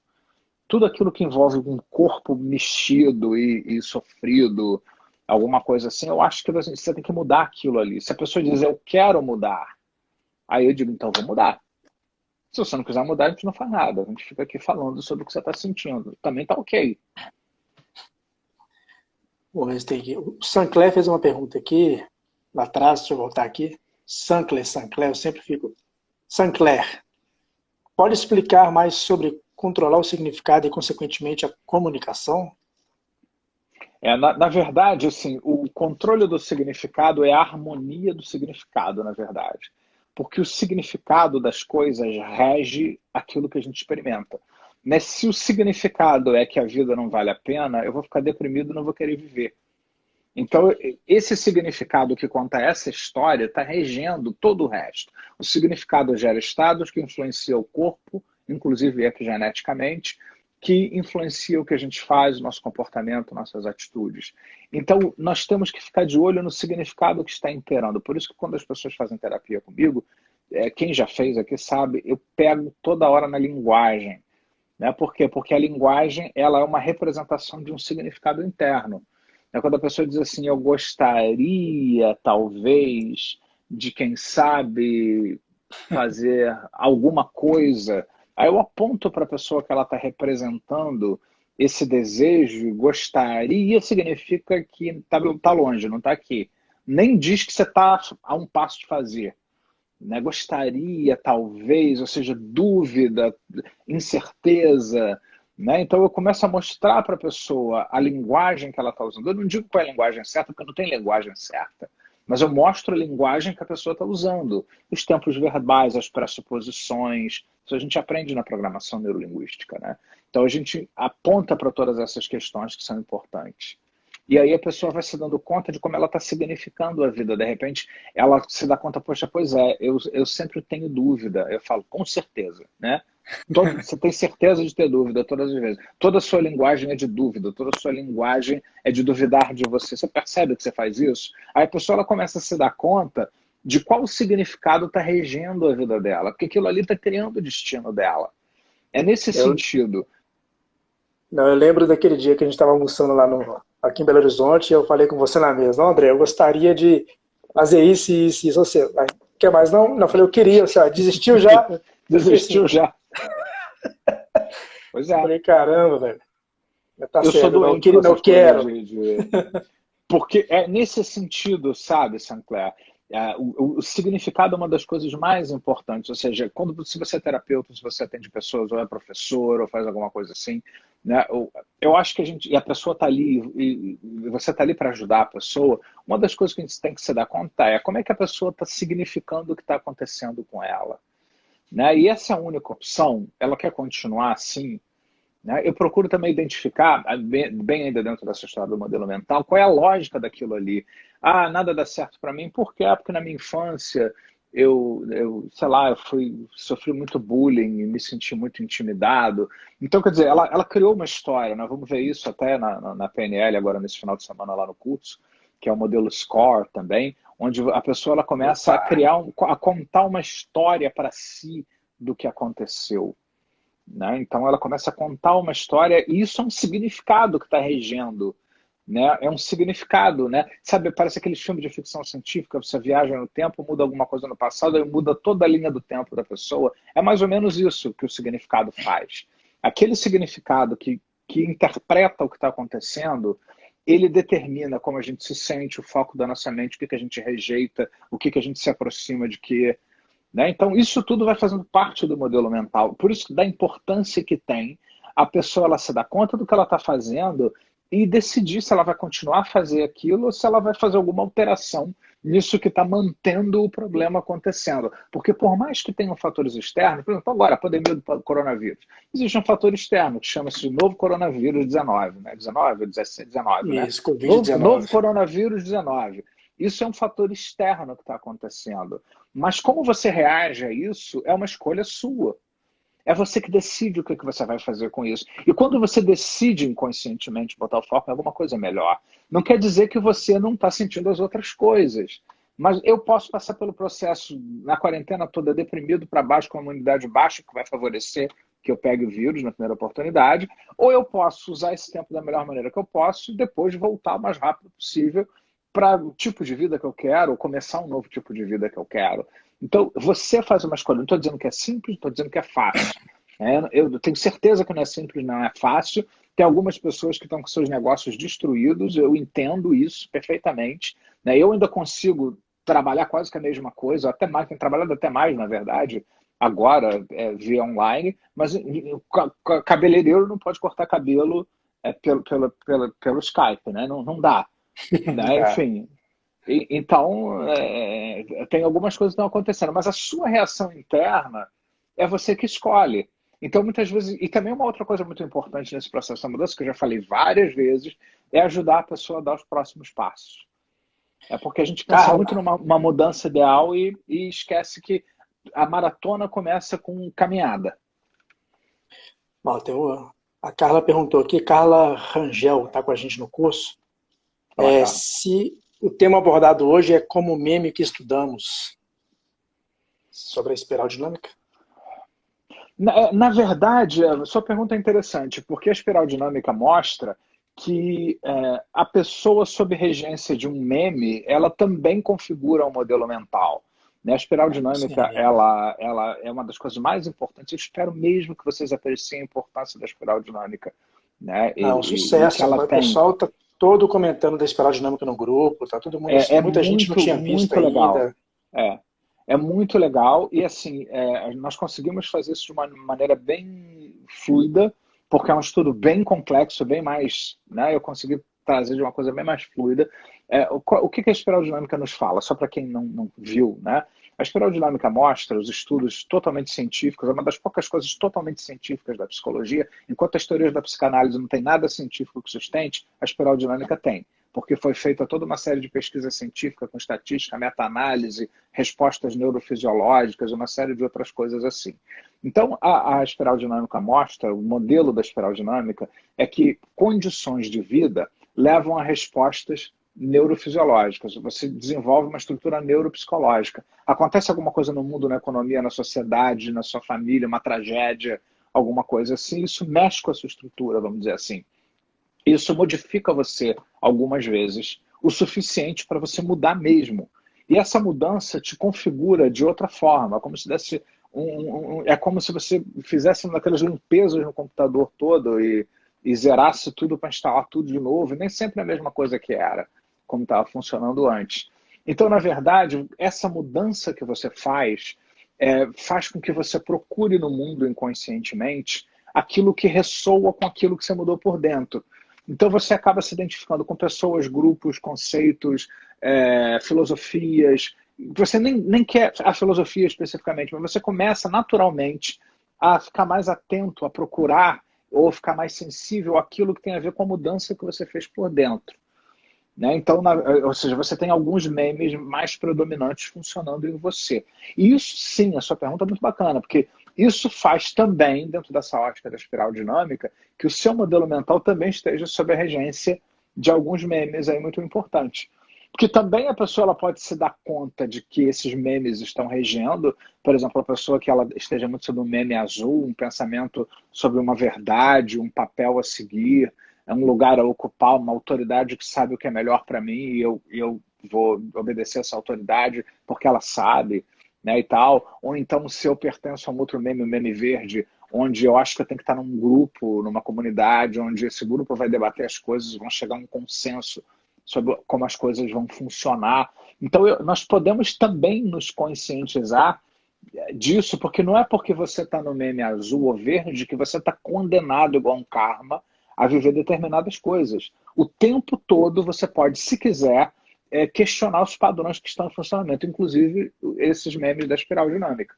Tudo aquilo que envolve um corpo mexido e sofrido, alguma coisa assim, eu acho que você tem que mudar aquilo ali. Se a pessoa diz, eu quero mudar, aí eu digo, então vou mudar. Se você não quiser mudar, a gente não faz nada. A gente fica aqui falando sobre o que você está sentindo. Também tá ok. Bom, o Sancler fez uma pergunta aqui, lá atrás, deixa eu voltar aqui. Sancler, eu sempre fico. Sancler, pode explicar mais sobre controlar o significado e, consequentemente, a comunicação? Na verdade, assim, o controle do significado é a harmonia do significado, na verdade. Porque o significado das coisas rege aquilo que a gente experimenta. Mas se o significado é que a vida não vale a pena, eu vou ficar deprimido e não vou querer viver. Então, esse significado que conta essa história está regendo todo o resto. O significado gera estados que influenciam o corpo, inclusive epigeneticamente, que influencia o que a gente faz, o nosso comportamento, nossas atitudes. Então, nós temos que ficar de olho no significado que está imperando. Por isso que quando as pessoas fazem terapia comigo, quem já fez aqui sabe, eu pego toda hora na linguagem. Né? Por quê? Porque a linguagem ela é uma representação de um significado interno. Quando a pessoa diz assim, eu gostaria, talvez, de quem sabe fazer alguma coisa, aí eu aponto para a pessoa que ela está representando esse desejo, gostaria significa que está longe, não está aqui. Nem diz que você está a um passo de fazer. Né? Gostaria, talvez, ou seja, dúvida, incerteza. Né? Então eu começo a mostrar para a pessoa a linguagem que ela está usando. Eu não digo qual é a linguagem certa, porque não tem linguagem certa. Mas eu mostro a linguagem que a pessoa está usando. Os tempos verbais, as pressuposições. Isso a gente aprende na programação neurolinguística. Né? Então a gente aponta para todas essas questões que são importantes. E aí a pessoa vai se dando conta de como ela está significando a vida. De repente, ela se dá conta, poxa, pois é, eu sempre tenho dúvida. Eu falo, com certeza, né? Você tem certeza de ter dúvida todas as vezes. Toda a sua linguagem é de dúvida, toda a sua linguagem é de duvidar de você. Você percebe que você faz isso? Aí a pessoa ela começa a se dar conta de qual significado está regendo a vida dela, porque aquilo ali está criando o destino dela. É nesse Eu, sentido. não, eu lembro daquele dia que a gente estava almoçando lá aqui em Belo Horizonte e eu falei com você na mesa, não, André, eu gostaria de fazer isso e isso, isso. Você, quer mais não? Não, eu falei, eu queria, você desistiu já? Eu falei assim, Desistiu já. Pois eu é. falei, caramba, velho. Tá Eu sou certo, não, doente com não essas coisas quero. Porque é nesse sentido, sabe, Sinclair, o significado é uma das coisas mais importantes. Ou seja, se você é terapeuta, se você atende pessoas, ou é professor, ou faz alguma coisa assim, né, eu acho que e a pessoa está ali, e você está ali para ajudar a pessoa, uma das coisas que a gente tem que se dar conta é como é que a pessoa está significando o que está acontecendo com ela. Né? E essa é a única opção. Ela quer continuar assim, né? Eu procuro também identificar, bem ainda dentro dessa história do modelo mental, qual é a lógica daquilo ali. Ah, nada dá certo para mim. Por quê? Porque na minha infância sei lá, sofri muito bullying, me senti muito intimidado. Então, quer dizer, ela criou uma história, nós vamos ver isso até na PNL agora nesse final de semana lá no curso, que é o modelo SCORE também, onde a pessoa ela começa a Opa. a contar uma história para si do que aconteceu. Né? Então ela começa a contar uma história e isso é um significado que está regendo. Né? É um significado. Né? Sabe, parece aqueles filmes de ficção científica, você viaja no tempo, muda alguma coisa no passado e muda toda a linha do tempo da pessoa. É mais ou menos isso que o significado faz. Aquele significado que interpreta o que está acontecendo, ele determina como a gente se sente, o foco da nossa mente, o que a gente rejeita, o que a gente se aproxima de que. Né? Então, isso tudo vai fazendo parte do modelo mental. Por isso, da importância que tem a pessoa ela se dar conta do que ela está fazendo e decidir se ela vai continuar a fazer aquilo ou se ela vai fazer alguma alteração nisso que está mantendo o problema acontecendo. Porque por mais que tenham fatores externos, por exemplo, agora a pandemia do coronavírus, existe um fator externo que chama-se novo coronavírus 19, né? 19 ou 19, né? Isso, Novo Covid-19. coronavírus 19. Isso é um fator externo que está acontecendo. Mas como você reage a isso é uma escolha sua. É você que decide o que você vai fazer com isso. E quando você decide inconscientemente botar o foco em alguma coisa melhor, não quer dizer que você não está sentindo as outras coisas. Mas eu posso passar pelo processo na quarentena toda deprimido para baixo, com a imunidade baixa, que vai favorecer que eu pegue o vírus na primeira oportunidade, ou eu posso usar esse tempo da melhor maneira que eu posso e depois voltar o mais rápido possível para o tipo de vida que eu quero, ou começar um novo tipo de vida que eu quero. Então, você faz uma escolha. Não estou dizendo que é simples, estou dizendo que é fácil. Eu tenho certeza que não é simples, não é fácil. Tem algumas pessoas que estão com seus negócios destruídos, eu entendo isso perfeitamente. Né? Eu ainda consigo trabalhar quase que a mesma coisa, até mais, tenho trabalhado até mais, na verdade, agora via online, mas cabeleireiro não pode cortar cabelo pelo Skype, né? Não dá. Né? Tá. Enfim, então, tem algumas coisas que estão acontecendo, mas a sua reação interna é você que escolhe. Então, muitas vezes, e também uma outra coisa muito importante nesse processo da mudança, que eu já falei várias vezes, é ajudar a pessoa a dar os próximos passos. É porque a gente pensa muito Carla, numa uma mudança ideal e esquece que a maratona começa com caminhada. ó, a Carla perguntou aqui, Carla Rangel está com a gente no curso, Fala, Carla. se o tema abordado hoje é como o meme que estudamos sobre a espiral dinâmica. Na verdade, a sua pergunta é interessante, porque a espiral dinâmica mostra que a pessoa sob regência de um meme, ela também configura um modelo mental. Né? A espiral dinâmica, Sim. ela é uma das coisas mais importantes. Eu espero mesmo que vocês apreciem a importância da espiral dinâmica, né? Não, E que sucesso. ela O tem. pessoal está todo comentando da espiral dinâmica no grupo, tá todo mundo assim, É muita gente não muito, tinha visto muito legal. ainda. É, é muito legal e assim, nós conseguimos fazer isso de uma maneira bem fluida, porque é um estudo bem complexo, bem mais, né? Eu consegui trazer de uma coisa bem mais fluida. O que a espiral dinâmica nos fala? Só para quem não viu, né? A espiral dinâmica mostra os estudos totalmente científicos, é uma das poucas coisas totalmente científicas da psicologia. Enquanto as teorias da psicanálise não tem nada científico que sustente, a espiral dinâmica tem, porque foi feita toda uma série de pesquisas científicas com estatística, meta-análise, respostas neurofisiológicas, uma série de outras coisas assim. Então, a espiral dinâmica mostra, o modelo da espiral dinâmica é que condições de vida levam a respostas neurofisiológicas. Você desenvolve uma estrutura neuropsicológica. Acontece alguma coisa no mundo, na economia, na sociedade, na sua família, uma tragédia, alguma coisa assim, isso mexe com a sua estrutura, vamos dizer assim. Isso modifica você algumas vezes, o suficiente para você mudar mesmo. E essa mudança te configura de outra forma, como se desse é como se você fizesse aquelas limpezas no computador todo e zerasse tudo para instalar tudo de novo. E nem sempre é a mesma coisa que era, como estava funcionando antes. Então, na verdade, essa mudança que você faz com que você procure no mundo inconscientemente aquilo que ressoa com aquilo que você mudou por dentro. Então você acaba se identificando com pessoas, grupos, conceitos, filosofias. Você nem quer a filosofia especificamente, mas você começa naturalmente a ficar mais atento, a procurar ou ficar mais sensível àquilo que tem a ver com a mudança que você fez por dentro. Né? Então, ou seja, você tem alguns memes mais predominantes funcionando em você. E isso, sim, a sua pergunta é muito bacana, porque isso faz também, dentro dessa ótica da espiral dinâmica, que o seu modelo mental também esteja sob a regência de alguns memes aí muito importantes. Porque também a pessoa ela pode se dar conta de que esses memes estão regendo, por exemplo, a pessoa que ela esteja muito sobre um meme azul, um pensamento sobre uma verdade, um papel a seguir, é um lugar a ocupar, uma autoridade que sabe o que é melhor para mim e eu vou obedecer essa autoridade porque ela sabe, né, e tal. Ou então, se eu pertenço a um outro meme, o meme verde, onde eu acho que eu tenho que estar num grupo, numa comunidade, onde esse grupo vai debater as coisas, vão chegar a um consenso sobre como as coisas vão funcionar. Então, nós podemos também nos conscientizar disso, porque não é porque você está no meme azul ou verde que você está condenado igual um karma a viver determinadas coisas. O tempo todo você pode, se quiser, questionar os padrões que estão em funcionamento, inclusive esses memes da espiral dinâmica.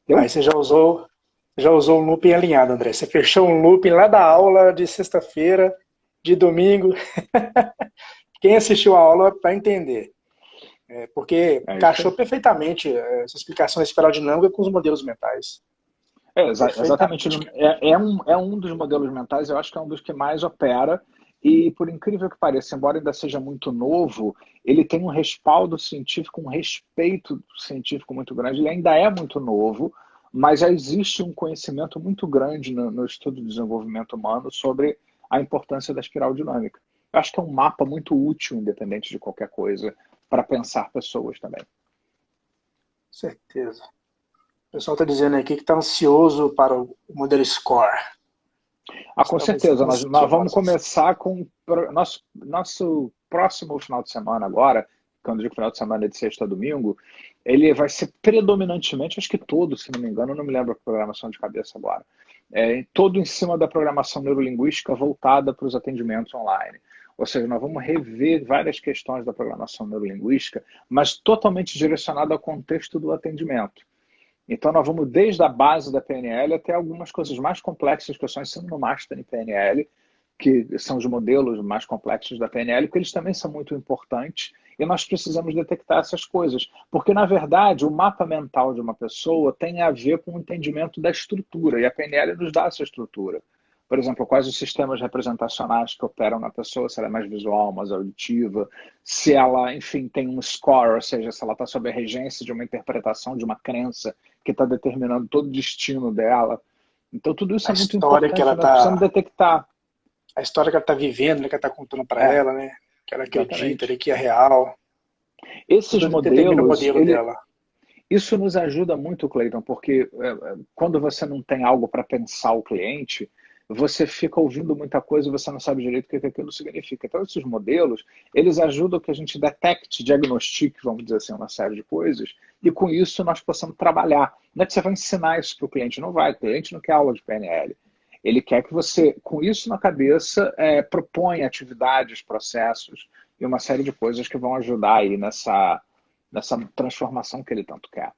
Aí Entendeu? você já usou um looping alinhado, André. Você fechou um looping lá da aula de sexta-feira, de domingo. Quem assistiu a aula vai entender. Porque É isso encaixou aí. perfeitamente essa explicação da espiral dinâmica com os modelos mentais. Exatamente. Perfeitamente. É um dos modelos mentais, eu acho que é um dos que mais opera. E, por incrível que pareça, embora ainda seja muito novo, ele tem um respaldo científico, um respeito científico muito grande. Ele ainda é muito novo, mas já existe um conhecimento muito grande no estudo do desenvolvimento humano sobre a importância da espiral dinâmica. Eu acho que é um mapa muito útil, independente de qualquer coisa, para pensar pessoas também. Certeza. O pessoal está dizendo aqui que está ansioso para o modelo SCORE. Com Estamos certeza. Nós vamos ansiosos. começar com nosso próximo final de semana agora, quando eu digo final de semana é de sexta a domingo, ele vai ser predominantemente, acho que todo, se não me engano, eu não me lembro a programação de cabeça agora, todo em cima da programação neurolinguística voltada para os atendimentos online. Ou seja, nós vamos rever várias questões da programação neurolinguística, mas totalmente direcionada ao contexto do atendimento. Então, nós vamos desde a base da PNL até algumas coisas mais complexas que eu só ensino no Master em PNL, que são os modelos mais complexos da PNL, porque eles também são muito importantes e nós precisamos detectar essas coisas. Porque, na verdade, o mapa mental de uma pessoa tem a ver com o entendimento da estrutura, e a PNL nos dá essa estrutura. Por exemplo, quais os sistemas representacionais que operam na pessoa, se ela é mais visual, mais auditiva, se ela, enfim, tem um score, ou seja, se ela está sob a regência de uma interpretação, de uma crença que está determinando todo o destino dela. Então, tudo isso A é muito história que importante, ela nós precisamos tá, detectar. a história que ela tá vivendo, né, que ela tá contando para É, ela, né? Que ela acredita exatamente. ali que é real. Esses Tudo determina o modelos, modelo dela. isso nos ajuda muito, Cleiton, porque quando você não tem algo para pensar o cliente, você fica ouvindo muita coisa e você não sabe direito o que aquilo significa. Então, esses modelos, eles ajudam que a gente detecte, diagnostique, vamos dizer assim, uma série de coisas, e com isso nós possamos trabalhar. Não é que você vai ensinar isso para o cliente, não vai. O cliente não quer aula de PNL. Ele quer que você, com isso na cabeça, proponha atividades, processos e uma série de coisas que vão ajudar aí nessa transformação que ele tanto quer.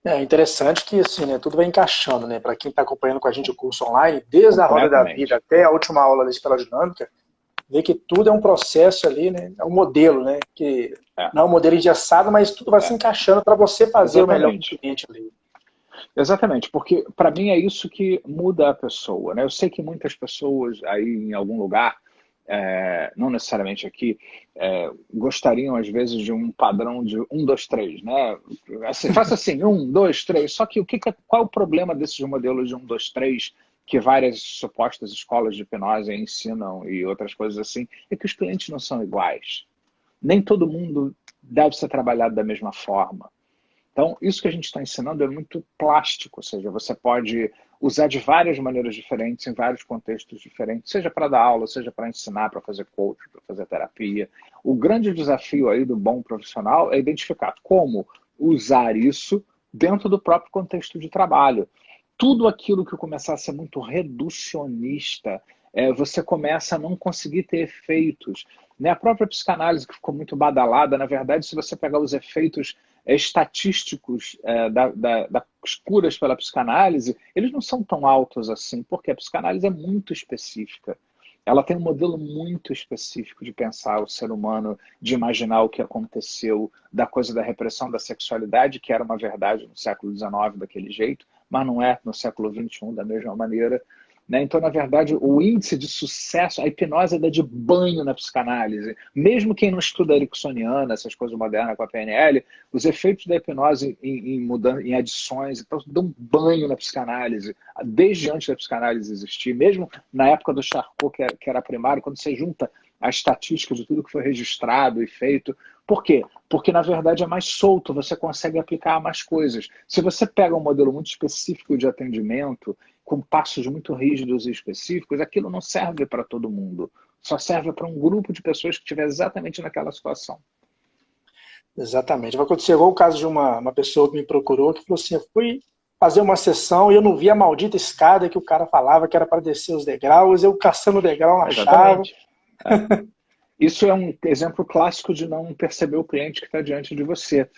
É interessante que assim, né, tudo vai encaixando, né? Para quem está acompanhando com a gente o curso online, desde a roda da vida Completamente. até a última aula da escola dinâmica, vê que tudo é um processo ali, né? É um modelo, né? Que É, não é um modelo engessado, mas tudo vai se é, encaixando para você fazer o melhor com o exatamente. cliente ali. Exatamente, porque para mim é isso que muda a pessoa, né? Eu sei que muitas pessoas aí em algum lugar, não necessariamente aqui, gostariam às vezes de um padrão de um, dois, três, né? Assim, faça assim, um, dois, três. Só que qual é o problema desses modelos de um, dois, três que várias supostas escolas de hipnose ensinam e outras coisas assim? É que os clientes não são iguais. Nem todo mundo deve ser trabalhado da mesma forma. Então, isso que a gente está ensinando é muito plástico, ou seja, você pode usar de várias maneiras diferentes, em vários contextos diferentes, seja para dar aula, seja para ensinar, para fazer coach, para fazer terapia. O grande desafio aí do bom profissional é identificar como usar isso dentro do próprio contexto de trabalho. Tudo aquilo que começar a ser muito reducionista, você começa a não conseguir ter efeitos. Né? A própria psicanálise, que ficou muito badalada, na verdade, se você pegar os efeitos estatísticos das curas pela psicanálise, eles não são tão altos assim, porque a psicanálise é muito específica. Ela tem um modelo muito específico de pensar o ser humano, de imaginar o que aconteceu, da coisa da repressão da sexualidade, que era uma verdade no século XIX daquele jeito, mas não é no século XXI da mesma maneira. Né? Então, na verdade, o índice de sucesso, a hipnose dá de banho na psicanálise. Mesmo quem não estuda ericksoniana, essas coisas modernas com a PNL, os efeitos da hipnose em adições, então, dão banho na psicanálise, desde antes da psicanálise existir, mesmo na época do Charcot, que era primário, quando você junta a estatística de tudo que foi registrado e feito. Por quê? Porque, na verdade, é mais solto, você consegue aplicar mais coisas. Se você pega um modelo muito específico de atendimento, com passos muito rígidos e específicos, aquilo não serve para todo mundo. Só serve para um grupo de pessoas que estiver exatamente naquela situação. Exatamente. Vai acontecer igual o caso de uma pessoa que me procurou, que falou assim, eu fui fazer uma sessão e eu não vi a maldita escada que o cara falava que era para descer os degraus, eu caçando o degrau não achava. Exatamente. Isso é um exemplo clássico de não perceber o cliente que está diante de você.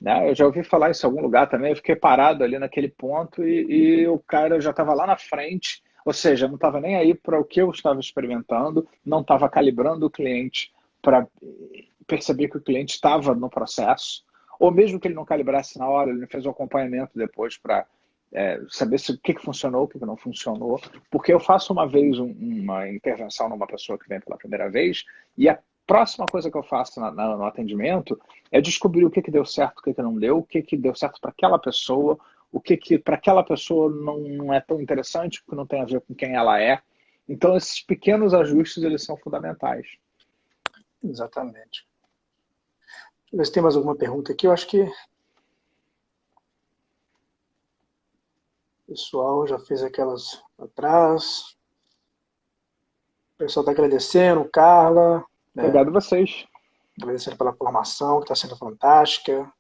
Né? Eu já ouvi falar isso em algum lugar também, eu fiquei parado ali naquele ponto e o cara já estava lá na frente, ou seja, não estava nem aí para o que eu estava experimentando, não estava calibrando o cliente para perceber que o cliente estava no processo, ou mesmo que ele não calibrasse na hora, ele fez o acompanhamento depois para saber o que funcionou, o que não funcionou, porque eu faço uma vez uma intervenção numa pessoa que vem pela primeira vez e a próxima coisa que eu faço no atendimento é descobrir o que deu certo, o que não deu, o que deu certo para aquela pessoa, o que para aquela pessoa não é tão interessante, porque não tem a ver com quem ela é. Então, esses pequenos ajustes, eles são fundamentais. Exatamente. Deixa eu ver se tem mais alguma pergunta aqui. Eu acho que o pessoal já fez aquelas atrás. O pessoal está agradecendo, Carla, né? Obrigado a vocês. Agradecendo pela formação, que está sendo fantástica.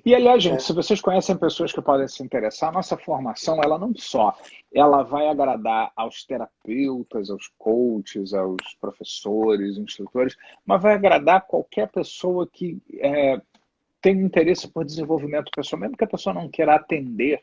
E, aliás, gente, É, se vocês conhecem pessoas que podem se interessar, a nossa formação, ela não só, ela vai agradar aos terapeutas, aos coaches, aos professores, instrutores, mas vai agradar qualquer pessoa que tem interesse por desenvolvimento pessoal, mesmo que a pessoa não queira atender,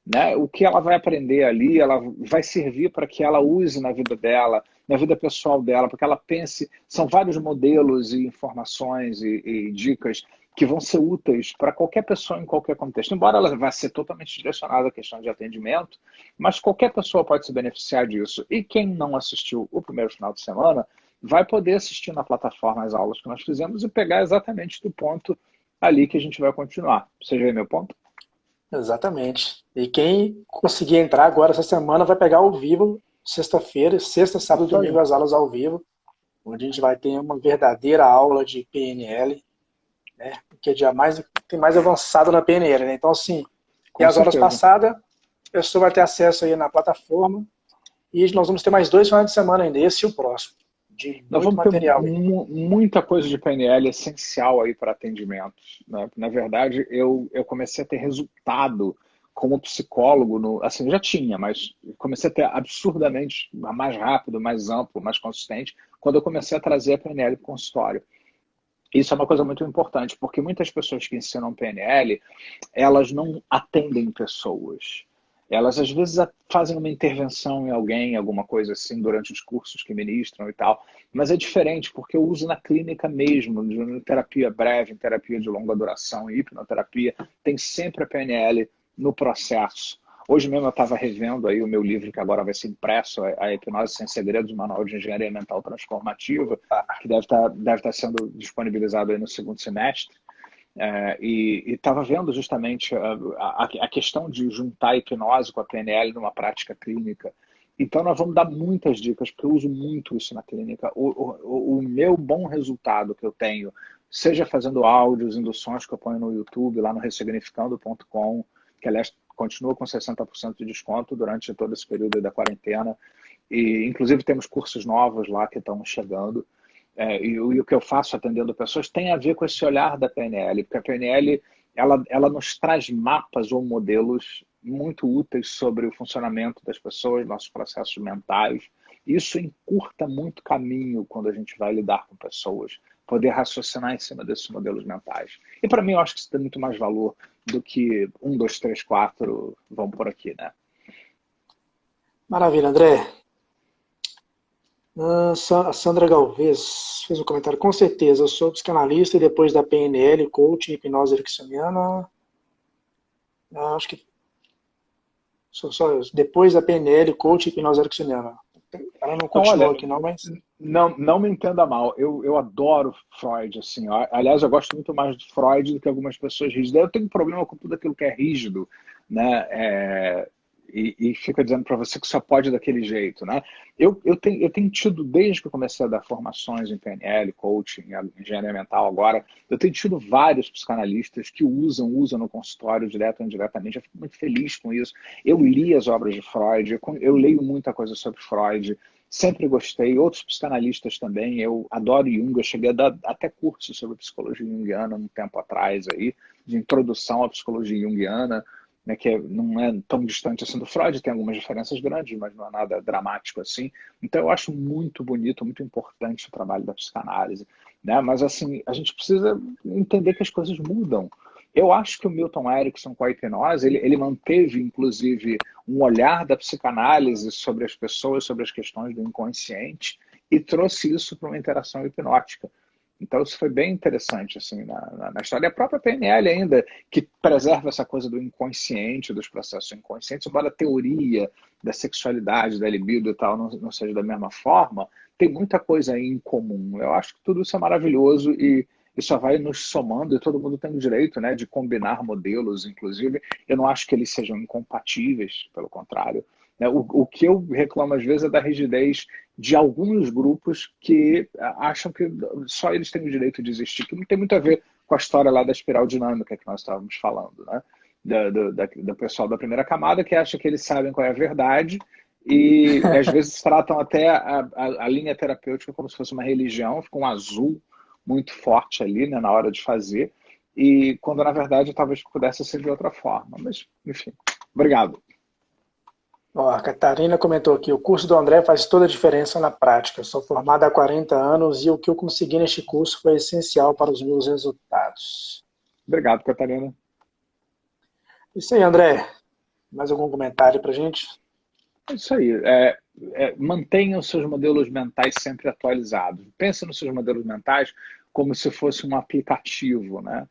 né? O que ela vai aprender ali, ela vai servir para que ela use na vida dela, na vida pessoal dela, para que ela pense, são vários modelos e informações e dicas que vão ser úteis para qualquer pessoa em qualquer contexto. Embora ela vá ser totalmente direcionada à questão de atendimento, mas qualquer pessoa pode se beneficiar disso. E quem não assistiu o primeiro final de semana vai poder assistir na plataforma as aulas que nós fizemos e pegar exatamente do ponto ali que a gente vai continuar. Você já vê meu ponto? Exatamente. E quem conseguir entrar agora essa semana vai pegar ao vivo, sexta-feira, sexta, sábado e Isso aí. domingo, as aulas ao vivo, onde a gente vai ter uma verdadeira aula de PNL, né? Que é tem mais avançado na PNL, né? Então, assim, Com e as horas certeza. passadas, a pessoa vai ter acesso aí na plataforma e nós vamos ter mais 2 finais de semana ainda, esse e o próximo, de Nós muito vamos ter material aí. muita coisa de PNL essencial aí para atendimentos, né? Na verdade, eu comecei a ter resultado como psicólogo, assim, já tinha, mas comecei a ter absurdamente mais rápido, mais amplo, mais consistente, quando eu comecei a trazer a PNL para o consultório. Isso é uma coisa muito importante, porque muitas pessoas que ensinam PNL, elas não atendem pessoas. Elas, às vezes, fazem uma intervenção em alguém, alguma coisa assim, durante os cursos que ministram e tal. Mas é diferente, porque eu uso na clínica mesmo, em terapia breve, em terapia de longa duração, em hipnoterapia, tem sempre a PNL no processo. Hoje mesmo eu estava revendo aí o meu livro, que agora vai ser impresso, A Hipnose Sem Segredos, Manual de Engenharia Mental Transformativa, que deve estar sendo disponibilizado aí no segundo semestre. E estava vendo justamente a questão de juntar a hipnose com a PNL numa prática clínica. Então, nós vamos dar muitas dicas, porque eu uso muito isso na clínica. O meu bom resultado que eu tenho, seja fazendo áudios, induções que eu ponho no YouTube, lá no ressignificando.com, que, aliás, continua com 60% de desconto durante todo esse período da quarentena. E, inclusive, temos cursos novos lá que estão chegando. E o que eu faço atendendo pessoas tem a ver com esse olhar da PNL, porque a PNL ela nos traz mapas ou modelos muito úteis sobre o funcionamento das pessoas, nossos processos mentais. Isso encurta muito caminho quando a gente vai lidar com pessoas, poder raciocinar em cima desses modelos mentais. E para mim eu acho que isso tem muito mais valor do que 1, 2, 3, 4, vamos por aqui, né? Maravilha, André. A Sandra Galvez fez um comentário. Com certeza, eu sou psicanalista e depois da PNL, coaching, hipnose ericksoniana. Acho que só depois da PNL, coaching, hipnose ericksoniana. Ela não Então, continuou olha, aqui não, mas... não me entenda mal, eu adoro Freud, assim, aliás, eu gosto muito mais de Freud do que algumas pessoas rígidas. Eu tenho um problema com tudo aquilo que é rígido, né? E fica dizendo para você que só pode daquele jeito, né? Eu tenho tido, desde que eu comecei a dar formações em PNL, coaching, engenharia mental agora, eu tenho tido vários psicanalistas que usam no consultório, direto ou indiretamente. Eu fico muito feliz com isso. Eu li as obras de Freud, eu leio muita coisa sobre Freud, sempre gostei. Outros psicanalistas também, eu adoro Jung, eu cheguei a dar até curso sobre psicologia junguiana um tempo atrás, aí, de introdução à psicologia junguiana, né, que não é tão distante assim do Freud, tem algumas diferenças grandes, mas não é nada dramático assim. Então eu acho muito bonito, muito importante o trabalho da psicanálise, né? Mas assim, a gente precisa entender que as coisas mudam. Eu acho que o Milton Erickson, com a hipnose, ele manteve, inclusive, um olhar da psicanálise sobre as pessoas, sobre as questões do inconsciente, e trouxe isso para uma interação hipnótica. Então isso foi bem interessante assim, na história. E a própria PNL ainda, que preserva essa coisa do inconsciente, dos processos inconscientes, embora a teoria da sexualidade, da libido e tal não seja da mesma forma, tem muita coisa aí em comum. Eu acho que tudo isso é maravilhoso e só vai nos somando, e todo mundo tem o direito, né, de combinar modelos, inclusive. Eu não acho que eles sejam incompatíveis, pelo contrário. Né? O que eu reclamo às vezes é da rigidez de alguns grupos que acham que só eles têm o direito de existir, que não tem muito a ver com a história lá da espiral dinâmica que nós estávamos falando, né? Do pessoal da primeira camada que acha que eles sabem qual é a verdade e às vezes tratam até a linha terapêutica como se fosse uma religião, fica um azul muito forte ali, né, na hora de fazer, e quando na verdade talvez pudesse ser de outra forma. Mas, enfim, obrigado. Ó, a Catarina comentou aqui, o curso do André faz toda a diferença na prática. Sou formada há 40 anos e o que eu consegui neste curso foi essencial para os meus resultados. Obrigado, Catarina. Isso aí, André. Mais algum comentário para a gente? É isso aí. Mantenha os seus modelos mentais sempre atualizados. Pense nos seus modelos mentais como se fosse um aplicativo, né?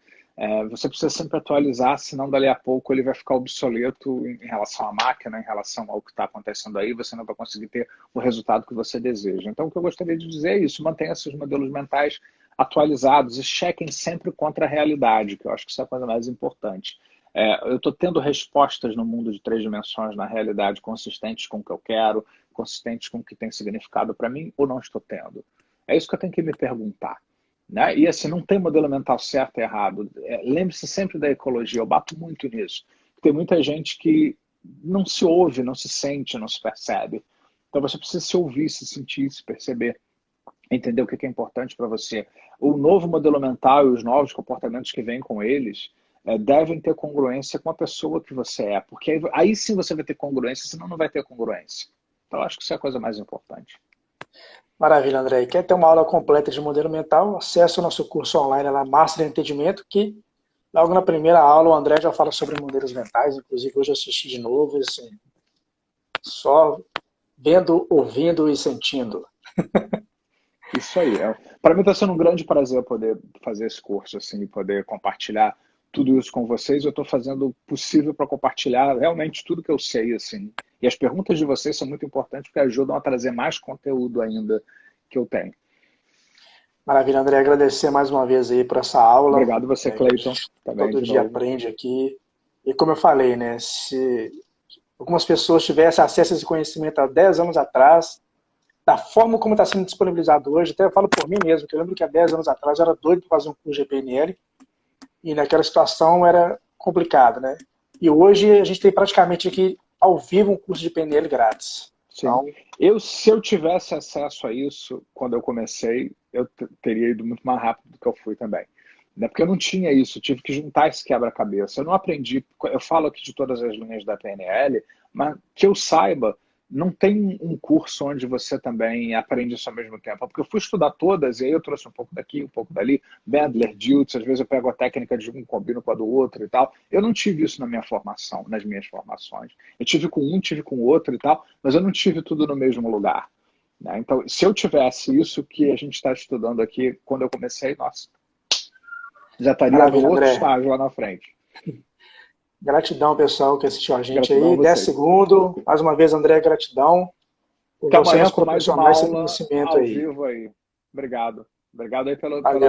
Você precisa sempre atualizar, senão dali a pouco ele vai ficar obsoleto em relação à máquina, em relação ao que está acontecendo aí, você não vai conseguir ter o resultado que você deseja. Então, o que eu gostaria de dizer é isso: mantenha seus modelos mentais atualizados e chequem sempre contra a realidade, que eu acho que isso é a coisa mais importante. Eu estou tendo respostas no mundo de 3 dimensões, na realidade, consistentes com o que eu quero, consistentes com o que tem significado para mim, ou não estou tendo? É isso que eu tenho que me perguntar. Né? E assim, não tem modelo mental certo e errado. Lembre-se sempre da ecologia, eu bato muito nisso. Tem muita gente que não se ouve, não se sente, não se percebe. Então você precisa se ouvir, se sentir, se perceber, entender o que é importante para você. O novo modelo mental e os novos comportamentos que vêm com eles devem ter congruência com a pessoa que você é, porque aí sim você vai ter congruência, senão não vai ter congruência. Então eu acho que isso é a coisa mais importante. Maravilha, André. Quer ter uma aula completa de modelo mental? Acesse o nosso curso online lá, Master Entendimento, que logo na primeira aula o André já fala sobre modelos mentais. Inclusive hoje eu assisti de novo, assim, só vendo, ouvindo e sentindo. Isso aí. Para mim está sendo um grande prazer poder fazer esse curso assim, e poder compartilhar tudo isso com vocês. Eu estou fazendo o possível para compartilhar realmente tudo que eu sei, assim. E as perguntas de vocês são muito importantes porque ajudam a trazer mais conteúdo ainda que eu tenho. Maravilha, André. Agradecer mais uma vez aí por essa aula. Obrigado você, Que a Cleiton, gente também todo de dia novo. aprende aqui. E como eu falei, né? Se algumas pessoas tivessem acesso a esse conhecimento há 10 anos atrás, da forma como está sendo disponibilizado hoje, até eu falo por mim mesmo, que eu lembro que há 10 anos atrás eu era doido para fazer um curso de PNL, e naquela situação era complicado, né? E hoje a gente tem praticamente aqui ao vivo um curso de PNL grátis. Sim. Então, Se eu tivesse acesso a isso quando eu comecei, eu teria ido muito mais rápido do que eu fui também. Né? Porque eu não tinha isso, eu tive que juntar esse quebra-cabeça. Eu não aprendi, eu falo aqui de todas as linhas da PNL, mas que eu saiba, não tem um curso onde você também aprende isso ao mesmo tempo. Porque eu fui estudar todas e aí eu trouxe um pouco daqui, um pouco dali, Bandler, Dilts, às vezes eu pego a técnica de um, combino com a do outro e tal. Eu não tive isso na minha formação, nas minhas formações. Eu tive com um, tive com o outro e tal, mas eu não tive tudo no mesmo lugar. Né? Então, se eu tivesse isso que a gente está estudando aqui, quando eu comecei, nossa, já estaria no maravilha, outro André. estágio lá na frente. Gratidão, pessoal, que assistiu a gente Gratidão a aí. 10 vocês. segundos. Mais uma vez, André, gratidão por Até você amanhã nos com mais uma proporcionar esse aula conhecimento ao aí. vivo aí. Obrigado. Obrigado aí pela Valeu.